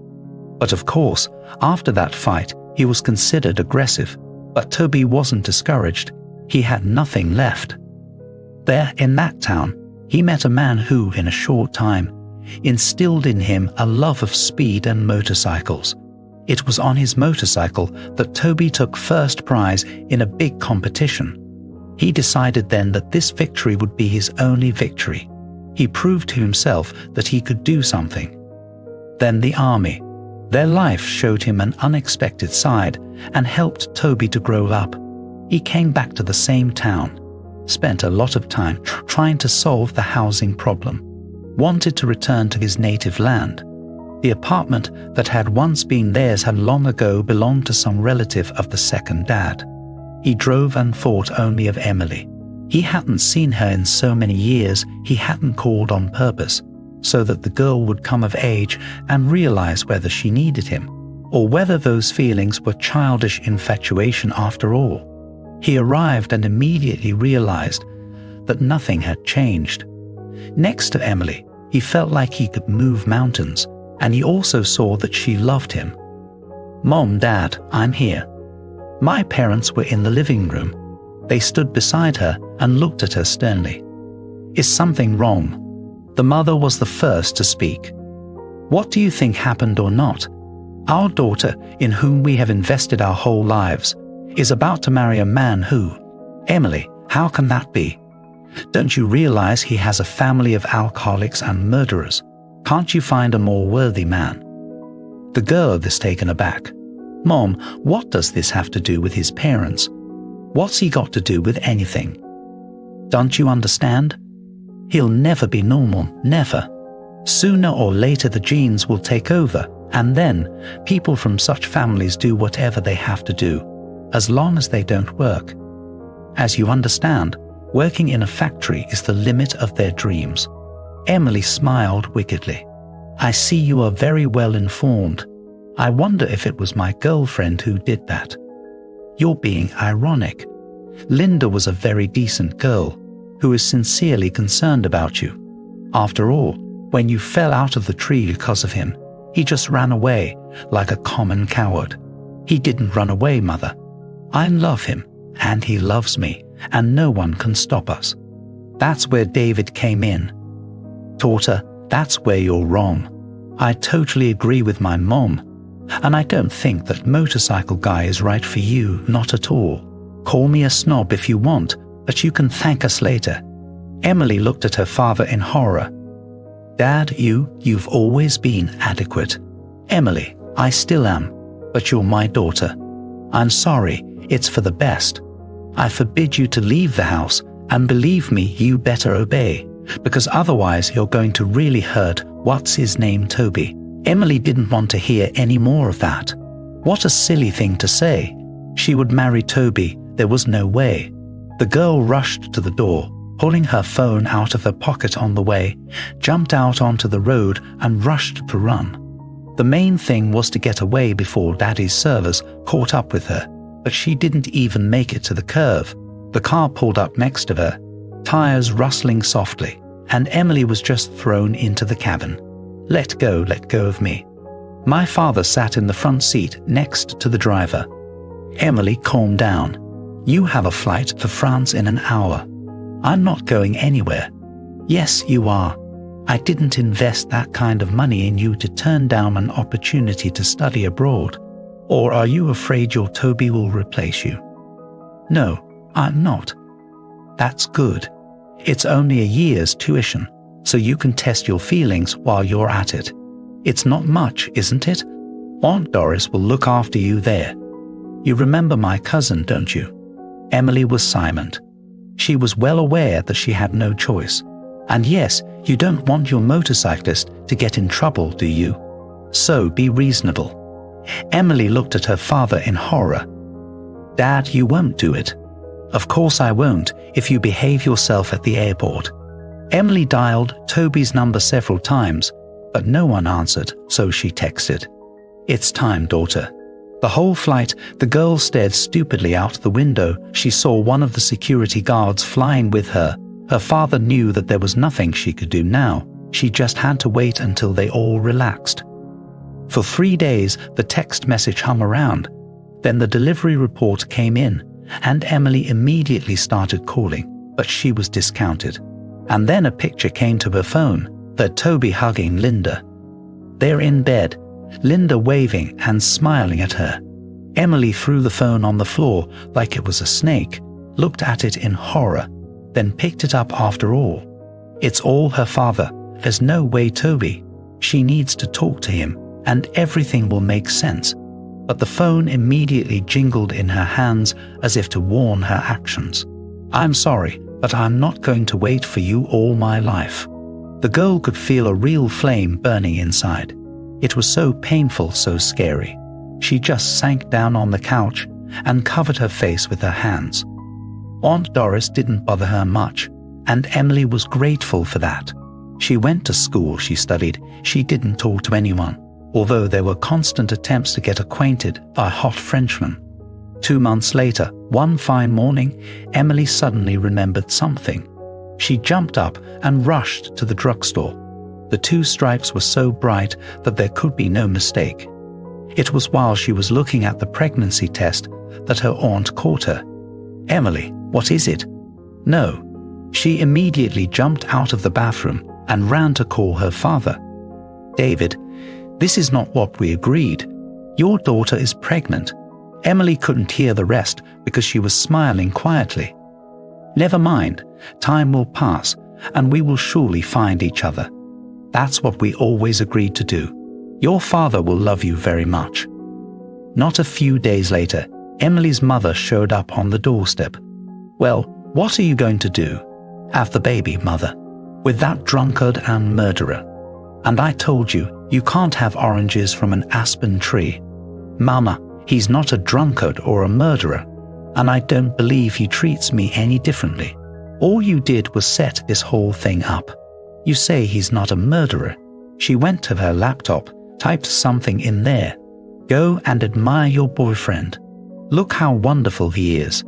But of course, after that fight, he was considered aggressive. But Toby wasn't discouraged. He had nothing left. There, in that town, he met a man who, in a short time, instilled in him a love of speed and motorcycles. It was on his motorcycle that Toby took first prize in a big competition. He decided then that this victory would be his only victory. He proved to himself that he could do something. Then the army. Their life showed him an unexpected side and helped Toby to grow up. He came back to the same town, spent a lot of time trying to solve the housing problem, wanted to return to his native land. The apartment that had once been theirs had long ago belonged to some relative of the second dad. He drove and thought only of Emily. He hadn't seen her in so many years, he hadn't called on purpose, so that the girl would come of age and realize whether she needed him, or whether those feelings were childish infatuation after all. He arrived and immediately realized that nothing had changed. Next to Emily, he felt like he could move mountains, and he also saw that she loved him. Mom, Dad, I'm here. My parents were in the living room. They stood beside her and looked at her sternly. Is something wrong? The mother was the first to speak. What do you think happened or not? Our daughter, in whom we have invested our whole lives, is about to marry a man who... Emily, how can that be? Don't you realize he has a family of alcoholics and murderers? Can't you find a more worthy man? The girl is taken aback. Mom, what does this have to do with his parents? What's he got to do with anything? Don't you understand? He'll never be normal, never. Sooner or later the genes will take over, and then people from such families do whatever they have to do, as long as they don't work. As you understand, working in a factory is the limit of their dreams. Emily smiled wickedly. I see you are very well informed. I wonder if it was my girlfriend who did that. You're being ironic. Linda was a very decent girl who is sincerely concerned about you. After all, when you fell out of the tree because of him, he just ran away like a common coward. He didn't run away, Mother. I love him, and he loves me, and no one can stop us. That's where David came in. Daughter, that's where you're wrong. I totally agree with my mom. And I don't think that motorcycle guy is right for you, not at all. Call me a snob if you want, but you can thank us later. Emily looked at her father in horror. Dad, you've always been adequate. Emily, I still am, but you're my daughter. I'm sorry, it's for the best. I forbid you to leave the house, and believe me, you better obey, because otherwise you're going to really hurt what's-his-name Toby. Emily didn't want to hear any more of that. What a silly thing to say. She would marry Toby, there was no way. The girl rushed to the door, pulling her phone out of her pocket on the way, jumped out onto the road and rushed to run. The main thing was to get away before Daddy's servers caught up with her, but she didn't even make it to the curve. The car pulled up next to her, tires rustling softly, and Emily was just thrown into the cabin. Let go of me. My father sat in the front seat next to the driver. Emily, calm down. You have a flight to France in an hour. I'm not going anywhere. Yes, you are. I didn't invest that kind of money in you to turn down an opportunity to study abroad. Or are you afraid your Toby will replace you? No, I'm not. That's good. It's only a year's tuition, so you can test your feelings while you're at it. It's not much, isn't it? Aunt Doris will look after you there. You remember my cousin, don't you? Emily was silent. She was well aware that she had no choice. And yes, you don't want your motorcyclist to get in trouble, do you? So be reasonable. Emily looked at her father in horror. Dad, you won't do it. Of course I won't, if you behave yourself at the airport. Emily dialed Toby's number several times, but no one answered, so she texted. It's time, daughter. The whole flight, the girl stared stupidly out the window. She saw one of the security guards flying with her. Her father knew that there was nothing she could do now. She just had to wait until they all relaxed. For 3 days, the text message hung around. Then the delivery report came in, and Emily immediately started calling, but she was discounted. And then a picture came to her phone, that Toby hugging Linda. They're in bed, Linda waving and smiling at her. Emily threw the phone on the floor like it was a snake, looked at it in horror, then picked it up after all. It's all her father. There's no way Toby. She needs to talk to him, and everything will make sense. But the phone immediately jingled in her hands as if to warn her actions. I'm sorry, but I'm not going to wait for you all my life. The girl could feel a real flame burning inside. It was so painful, so scary. She just sank down on the couch and covered her face with her hands. Aunt Doris didn't bother her much, and Emily was grateful for that. She went to school, she studied, she didn't talk to anyone, although there were constant attempts to get acquainted by hot Frenchmen. 2 months later, one fine morning, Emily suddenly remembered something. She jumped up and rushed to the drugstore. The 2 stripes were so bright that there could be no mistake. It was while she was looking at the pregnancy test that her aunt caught her. Emily, what is it? No. She immediately jumped out of the bathroom and ran to call her father. David, this is not what we agreed. Your daughter is pregnant. Emily couldn't hear the rest because she was smiling quietly. Never mind, time will pass, and we will surely find each other. That's what we always agreed to do. Your father will love you very much. Not a few days later, Emily's mother showed up on the doorstep. Well, what are you going to do? Have the baby, mother, with that drunkard and murderer. And I told you, you can't have oranges from an aspen tree. Mama, he's not a drunkard or a murderer, and I don't believe he treats me any differently. All you did was set this whole thing up. You say he's not a murderer. She went to her laptop, typed something in there. Go and admire your boyfriend. Look how wonderful he is.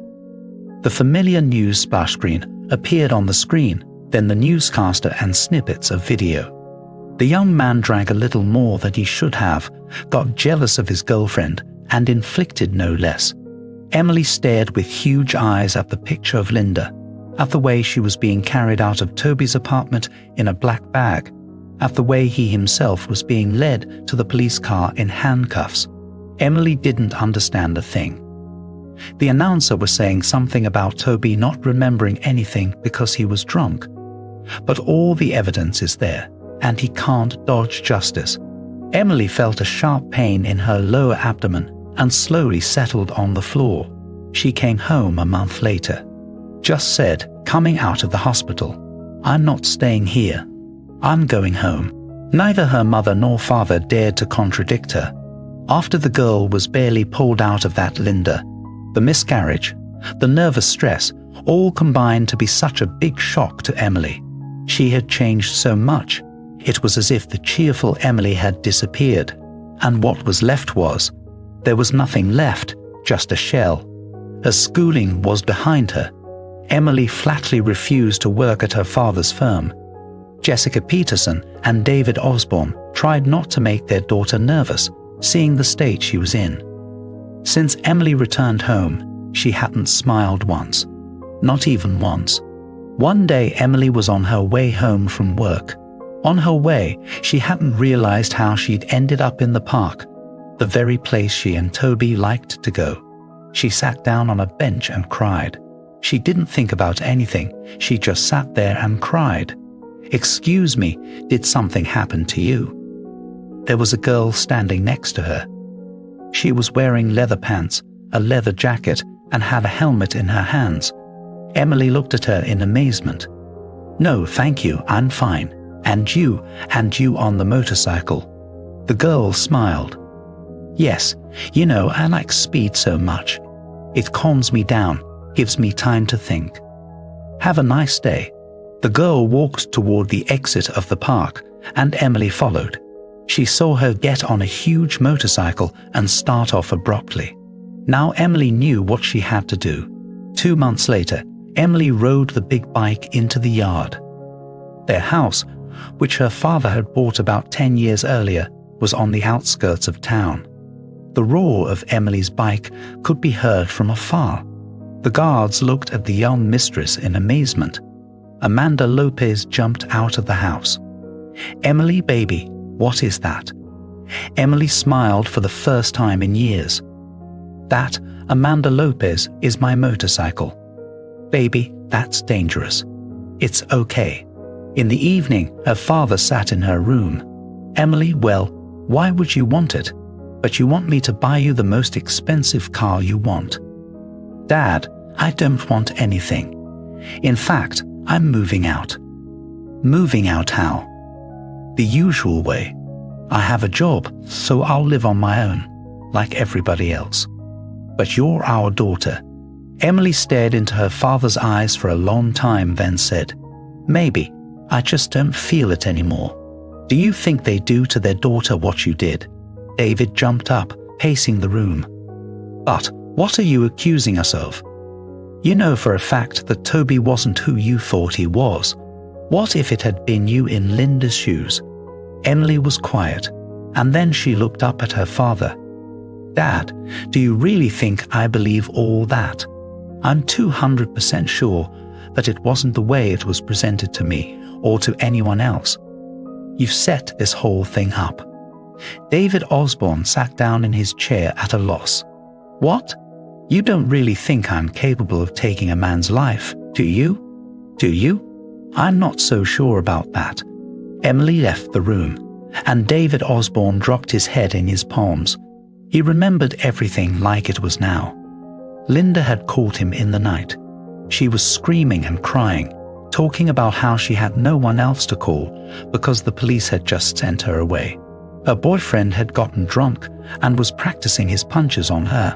The familiar news splash screen appeared on the screen, then the newscaster and snippets of video. The young man drank a little more than he should have, got jealous of his girlfriend, and inflicted no less. Emily stared with huge eyes at the picture of Linda, at the way she was being carried out of Toby's apartment in a black bag, at the way he himself was being led to the police car in handcuffs. Emily didn't understand a thing. The announcer was saying something about Toby not remembering anything because he was drunk. But all the evidence is there, and he can't dodge justice. Emily felt a sharp pain in her lower abdomen and slowly settled on the floor. She came home a month later. Just said, coming out of the hospital, "I'm not staying here. I'm going home." Neither her mother nor father dared to contradict her. After the girl was barely pulled out of that, Linda, the miscarriage, the nervous stress, all combined to be such a big shock to Emily. She had changed so much. It was as if the cheerful Emily had disappeared, and what was left there was nothing left, just a shell. Her schooling was behind her. Emily flatly refused to work at her father's firm. Jessica Peterson and David Osborne tried not to make their daughter nervous, seeing the state she was in. Since Emily returned home, she hadn't smiled once. Not even once. One day Emily was on her way home from work. On her way, she hadn't realized how she'd ended up in the park, the very place she and Toby liked to go. She sat down on a bench and cried. She didn't think about anything. She just sat there and cried. "Excuse me, did something happen to you?" There was a girl standing next to her. She was wearing leather pants, a leather jacket, and had a helmet in her hands. Emily looked at her in amazement. "No, thank you, I'm fine. And you on the motorcycle." The girl smiled. "Yes, you know, I like speed so much. It calms me down, gives me time to think. Have a nice day." The girl walked toward the exit of the park, and Emily followed. She saw her get on a huge motorcycle and start off abruptly. Now Emily knew what she had to do. 2 months later, Emily rode the big bike into the yard. Their house, which her father had bought about 10 years earlier, was on the outskirts of town. The roar of Emily's bike could be heard from afar. The guards looked at the young mistress in amazement. Amanda Lopez jumped out of the house. "Emily, baby, what is that?" Emily smiled for the first time in years. "That, Amanda Lopez, is my motorcycle. Baby, that's dangerous. It's okay." In the evening, her father sat in her room. "Emily, well, why would you want it? But you want me to buy you the most expensive car you want." "Dad, I don't want anything. In fact, I'm moving out." "Moving out how?" "The usual way. I have a job, so I'll live on my own, like everybody else." "But you're our daughter." Emily stared into her father's eyes for a long time, then said, "Maybe. I just don't feel it anymore." "Do you think they do to their daughter what you did?" David jumped up, pacing the room. "But what are you accusing us of? You know for a fact that Toby wasn't who you thought he was. What if it had been you in Linda's shoes?" Emily was quiet, and then she looked up at her father. "Dad, do you really think I believe all that? I'm 200% sure that it wasn't the way it was presented to me or to anyone else. You've set this whole thing up." David Osborne sat down in his chair at a loss. "What? You don't really think I'm capable of taking a man's life, do you? Do you? I'm not so sure about that." Emily left the room, and David Osborne dropped his head in his palms. He remembered everything like it was now. Linda had called him in the night. She was screaming and crying, talking about how she had no one else to call because the police had just sent her away. Her boyfriend had gotten drunk and was practicing his punches on her,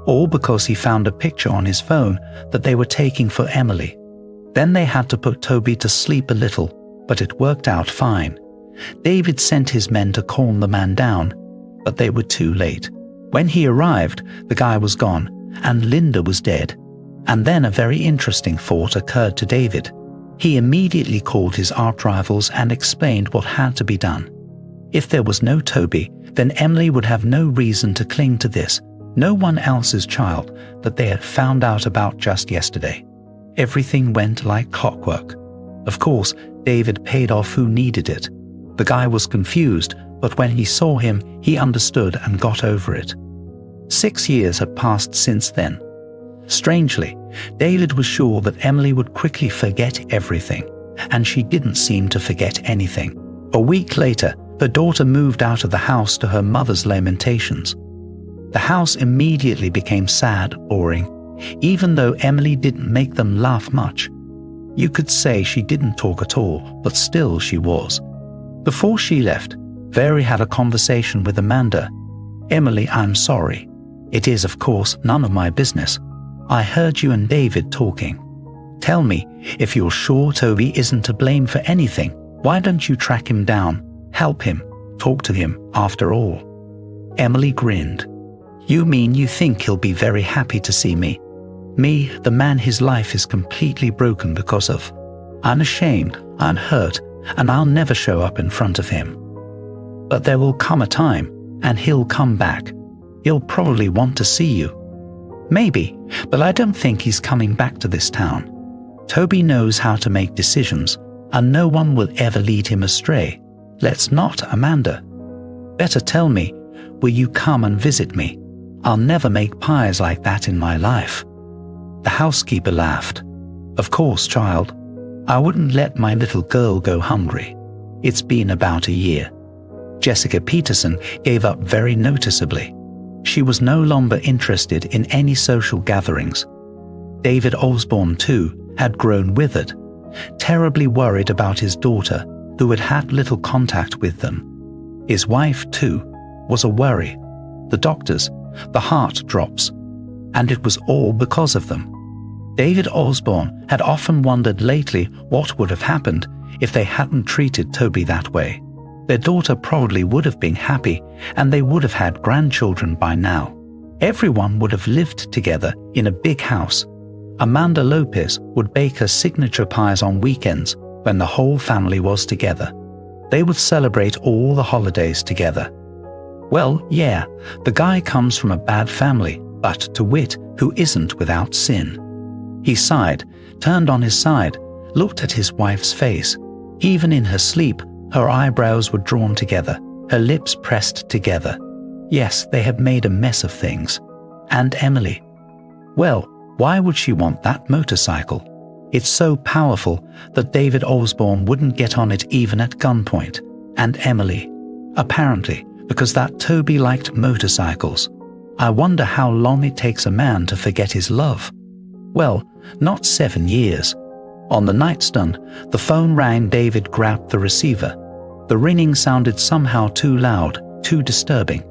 all because he found a picture on his phone that they were taking for Emily. Then they had to put Toby to sleep a little, but it worked out fine. David sent his men to calm the man down, but they were too late. When he arrived, the guy was gone, and Linda was dead. And then a very interesting thought occurred to David. He immediately called his arch rivals and explained what had to be done. If there was no Toby, then Emily would have no reason to cling to this, no one else's child that they had found out about just yesterday. Everything went like clockwork. Of course, David paid off who needed it. The guy was confused, but when he saw him, he understood and got over it. 6 years had passed since then. Strangely, David was sure that Emily would quickly forget everything, and she didn't seem to forget anything. A week later, her daughter moved out of the house to her mother's lamentations. The house immediately became sad, boring, even though Emily didn't make them laugh much. You could say she didn't talk at all, but still she was. Before she left, Veri had a conversation with Amanda. "Emily, I'm sorry. It is, of course, none of my business. I heard you and David talking. Tell me, if you're sure Toby isn't to blame for anything, why don't you track him down, help him, talk to him after all?" Emily grinned. "You mean you think he'll be very happy to see me? Me, the man his life is completely broken because of. I'm ashamed, I'm hurt, and I'll never show up in front of him. But there will come a time, and he'll come back. He'll probably want to see you. Maybe, but I don't think he's coming back to this town. Toby knows how to make decisions, and no one will ever lead him astray. Let's not, Amanda. Better tell me, will you come and visit me? I'll never make pies like that in my life." The housekeeper laughed. "Of course, child. I wouldn't let my little girl go hungry. It's been about a year." Jessica Peterson gave up very noticeably. She was no longer interested in any social gatherings. David Osborne, too, had grown withered, terribly worried about his daughter, who had had little contact with them. His wife, too, was a worry. The doctors, the heart drops, and it was all because of them. David Osborne had often wondered lately what would have happened if they hadn't treated Toby that way. Their daughter probably would have been happy, and they would have had grandchildren by now. Everyone would have lived together in a big house. Amanda Lopez would bake her signature pies on weekends when the whole family was together. They would celebrate all the holidays together. Well, yeah, the guy comes from a bad family, but to wit, who isn't without sin. He sighed, turned on his side, looked at his wife's face. Even in her sleep, her eyebrows were drawn together, her lips pressed together. Yes, they had made a mess of things. And Emily. Well, why would she want that motorcycle? It's so powerful that David Osborne wouldn't get on it even at gunpoint. And Emily. Apparently, because that Toby liked motorcycles. I wonder how long it takes a man to forget his love. Well, not 7 years. On the nightstand, the phone rang. David grabbed the receiver. The ringing sounded somehow too loud, too disturbing.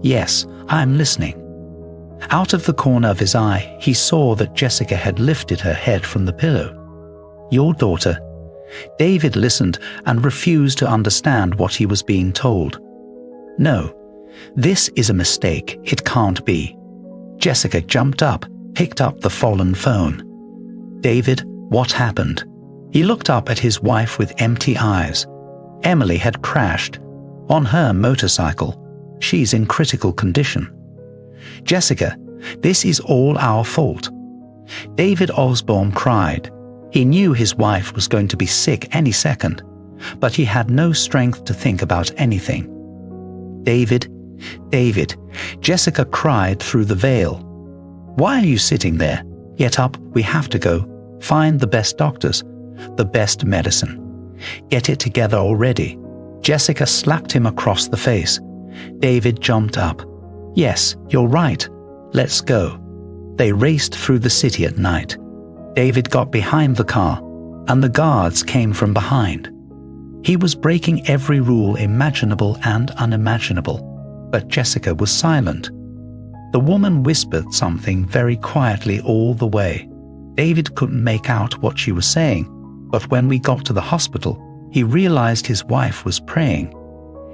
"Yes, I'm listening." Out of the corner of his eye, he saw that Jessica had lifted her head from the pillow. "Your daughter." David listened and refused to understand what he was being told. "No, this is a mistake. It can't be." Jessica jumped up, picked up the fallen phone. "David, what happened?" He looked up at his wife with empty eyes. Emily had crashed. On her motorcycle. She's in critical condition. "Jessica, this is all our fault." David Osborne cried. He knew his wife was going to be sick any second, but he had no strength to think about anything. David, Jessica cried through the veil. "Why are you sitting there? Get up, we have to go. Find the best doctors, the best medicine. Get it together already." Jessica slapped him across the face. David jumped up. "Yes, you're right. Let's go." They raced through the city at night. David got behind the car, and the guards came from behind. He was breaking every rule imaginable and unimaginable, but Jessica was silent. The woman whispered something very quietly all the way. David couldn't make out what she was saying, but when we got to the hospital, he realized his wife was praying.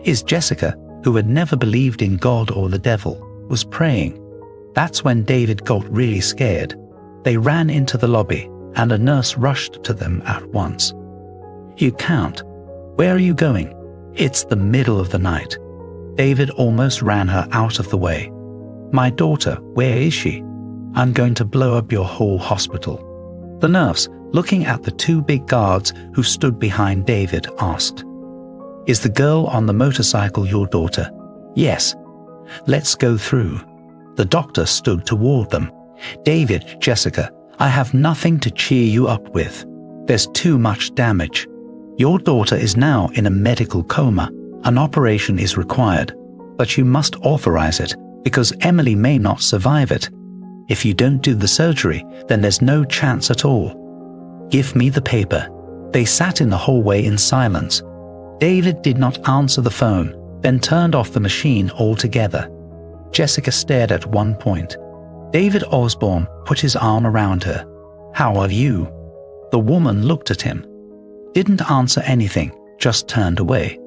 His Jessica, who had never believed in God or the devil, was praying. That's when David got really scared. They ran into the lobby, and a nurse rushed to them at once. "You can't. Where are you going?" "It's the middle of the night." David almost ran her out of the way. "My daughter, where is she?" "I'm going to blow up your whole hospital." The nurse, looking at the two big guards who stood behind David, asked, "Is the girl on the motorcycle your daughter?" "Yes." "Let's go through." The doctor stood toward them. "David, Jessica, I have nothing to cheer you up with. There's too much damage. Your daughter is now in a medical coma. An operation is required, but you must authorize it because Emily may not survive it. If you don't do the surgery, then there's no chance at all. Give me the paper." They sat in the hallway in silence. David did not answer the phone, then turned off the machine altogether. Jessica stared at one point. David Osborne put his arm around her. "How are you?" The woman looked at him, didn't answer anything, just turned away.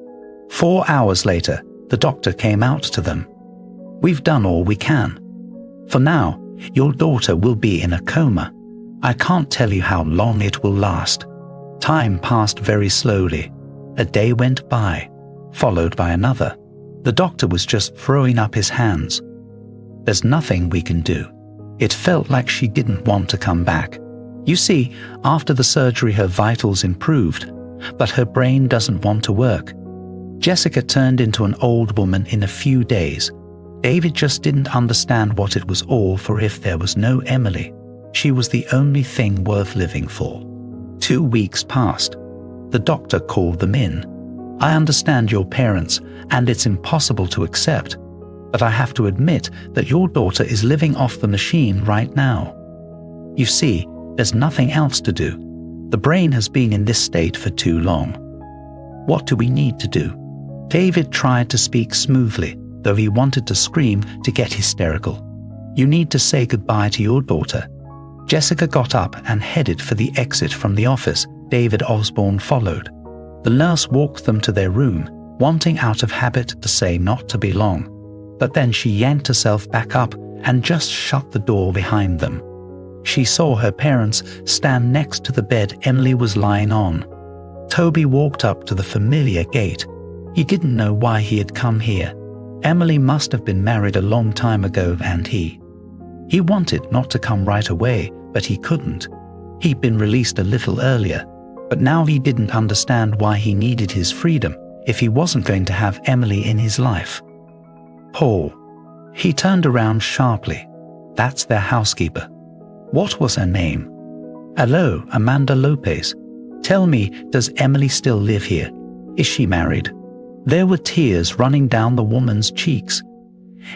4 hours later, the doctor came out to them. "We've done all we can. For now, your daughter will be in a coma. I can't tell you how long it will last." Time passed very slowly. A day went by, followed by another. The doctor was just throwing up his hands. "There's nothing we can do." It felt like she didn't want to come back. You see, after the surgery her vitals improved, but her brain doesn't want to work. Jessica turned into an old woman in a few days. David just didn't understand what it was all for if there was no Emily. She was the only thing worth living for. 2 weeks passed. The doctor called them in. "I understand your parents, and it's impossible to accept, but I have to admit that your daughter is living off the machine right now. You see, there's nothing else to do. The brain has been in this state for too long. What do we need to do?" David tried to speak smoothly, though he wanted to scream to get hysterical. "You need to say goodbye to your daughter." Jessica got up and headed for the exit from the office. David Osborne followed. The nurse walked them to their room, wanting out of habit to say not to be long. But then she yanked herself back up and just shut the door behind them. She saw her parents stand next to the bed Emily was lying on. Toby walked up to the familiar gate. He didn't know why he had come here. Emily must have been married a long time ago, and he wanted not to come right away, but he couldn't. He'd been released a little earlier, but now he didn't understand why he needed his freedom if he wasn't going to have Emily in his life. Paul. He turned around sharply. That's their housekeeper. What was her name? "Hello, Amanda Lopez. Tell me, does Emily still live here? Is she married?" There were tears running down the woman's cheeks.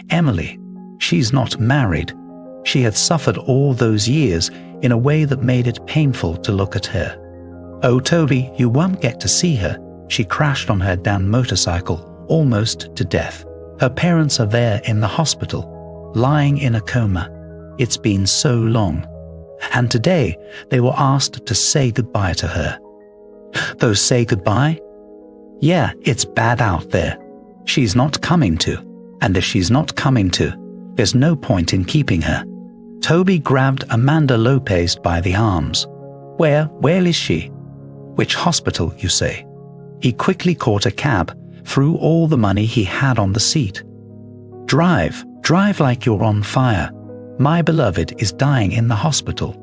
"Emily, she's not married. She had suffered all those years in a way that made it painful to look at her. Oh, Toby, you won't get to see her. She crashed on her damn motorcycle, almost to death. Her parents are there in the hospital, lying in a coma. It's been so long. And today they were asked to say goodbye to her." "Those say goodbye?" "Yeah, it's bad out there. She's not coming to. And if she's not coming to, there's no point in keeping her." Toby grabbed Amanda Lopez by the arms. Where is she?" "Which hospital, you say?" He quickly caught a cab, threw all the money he had on the seat. Drive like you're on fire. My beloved is dying in the hospital."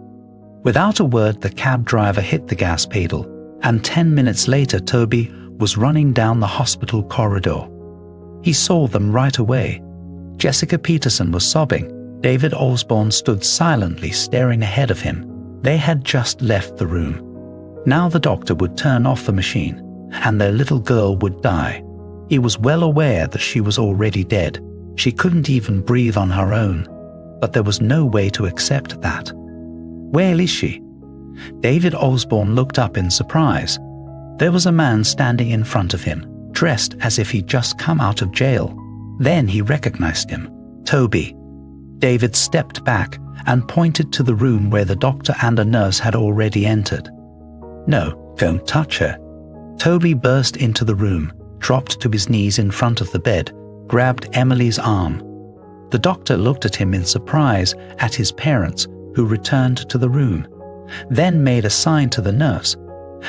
Without a word, the cab driver hit the gas pedal, and 10 minutes later Toby was running down the hospital corridor. He saw them right away. Jessica Peterson was sobbing. David Osborne stood silently staring ahead of him. They had just left the room. Now the doctor would turn off the machine, and their little girl would die. He was well aware that she was already dead. She couldn't even breathe on her own, but there was no way to accept that. "Where is she?" David Osborne looked up in surprise. There was a man standing in front of him, dressed as if he'd just come out of jail. Then he recognized him. "Toby." David stepped back and pointed to the room where the doctor and a nurse had already entered. "No, don't touch her." Toby burst into the room, dropped to his knees in front of the bed, grabbed Emily's arm. The doctor looked at him in surprise at his parents, who returned to the room, then made a sign to the nurse,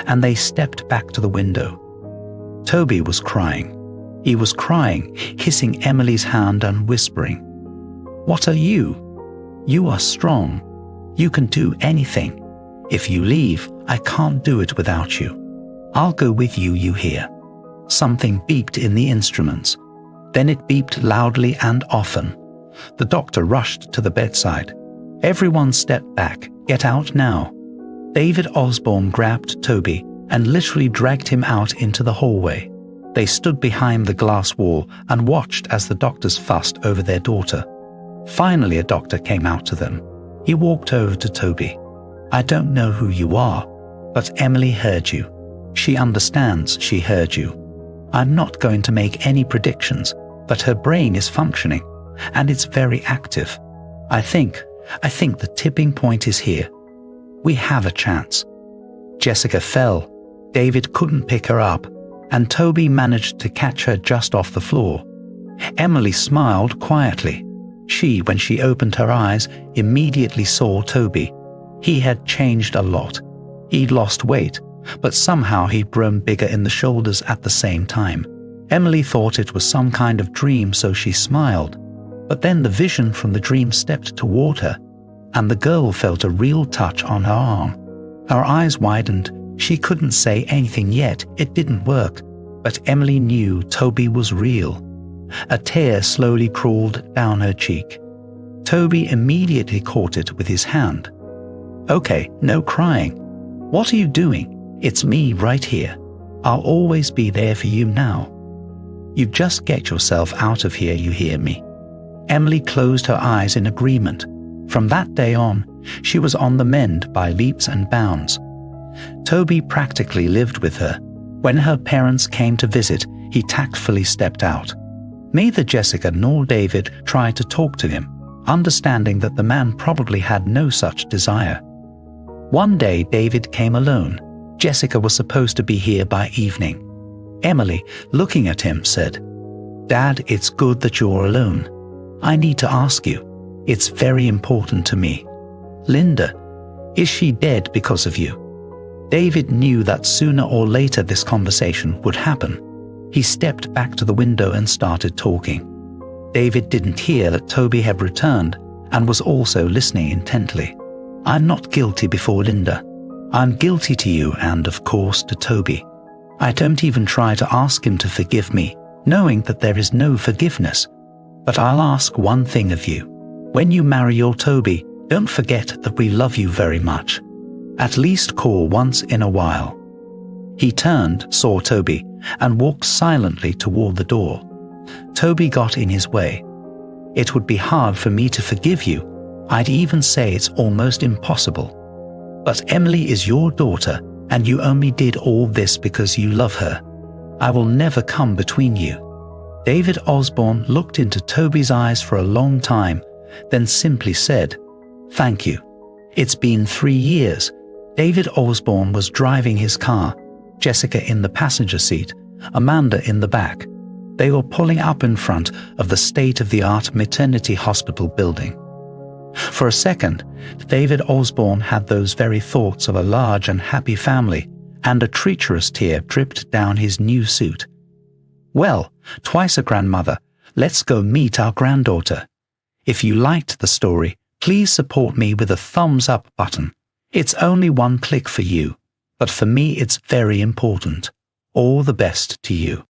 and they stepped back to the window. Toby was crying. He was crying, kissing Emily's hand and whispering, "What are you? You are strong. You can do anything. If you leave, I can't do it without you. I'll go with you, you hear." Something beeped in the instruments. Then it beeped loudly and often. The doctor rushed to the bedside. "Everyone step back. Get out now." David Osborne grabbed Toby and literally dragged him out into the hallway. They stood behind the glass wall and watched as the doctors fussed over their daughter. Finally, a doctor came out to them. He walked over to Toby. "I don't know who you are, but Emily heard you. She understands she heard you. I'm not going to make any predictions, but her brain is functioning, and it's very active. I think the tipping point is here. We have a chance." Jessica fell. David couldn't pick her up, and Toby managed to catch her just off the floor. Emily smiled quietly. When she opened her eyes, immediately saw Toby. He had changed a lot. He'd lost weight, but somehow he'd grown bigger in the shoulders at the same time. Emily thought it was some kind of dream, so she smiled. But then the vision from the dream stepped toward her, and the girl felt a real touch on her arm. Her eyes widened. She couldn't say anything yet. It didn't work. But Emily knew Toby was real. A tear slowly crawled down her cheek. Toby immediately caught it with his hand. "Okay, no crying. What are you doing? It's me right here. I'll always be there for you now. You just get yourself out of here, you hear me?" Emily closed her eyes in agreement. From that day on, she was on the mend by leaps and bounds. Toby practically lived with her. When her parents came to visit, he tactfully stepped out. Neither Jessica nor David tried to talk to him, understanding that the man probably had no such desire. One day, David came alone. Jessica was supposed to be here by evening. Emily, looking at him, said, "Dad, it's good that you're alone. I need to ask you. It's very important to me. Linda, is she dead because of you?" David knew that sooner or later this conversation would happen. He stepped back to the window and started talking. David didn't hear that Toby had returned and was also listening intently. "I'm not guilty before Linda. I'm guilty to you and, of course, to Toby. I don't even try to ask him to forgive me, knowing that there is no forgiveness. But I'll ask one thing of you. When you marry your Toby, don't forget that we love you very much. At least call once in a while." He turned, saw Toby, and walked silently toward the door. Toby got in his way. "It would be hard for me to forgive you. I'd even say it's almost impossible. But Emily is your daughter, and you only did all this because you love her. I will never come between you." David Osborne looked into Toby's eyes for a long time, then simply said, "Thank you." It's been 3 years. David Osborne was driving his car, Jessica in the passenger seat, Amanda in the back. They were pulling up in front of the state-of-the-art maternity hospital building. For a second, David Osborne had those very thoughts of a large and happy family, and a treacherous tear dripped down his new suit. "Well, twice a grandmother, let's go meet our granddaughter. If you liked the story, please support me with a thumbs up button. It's only one click for you, but for me it's very important. All the best to you."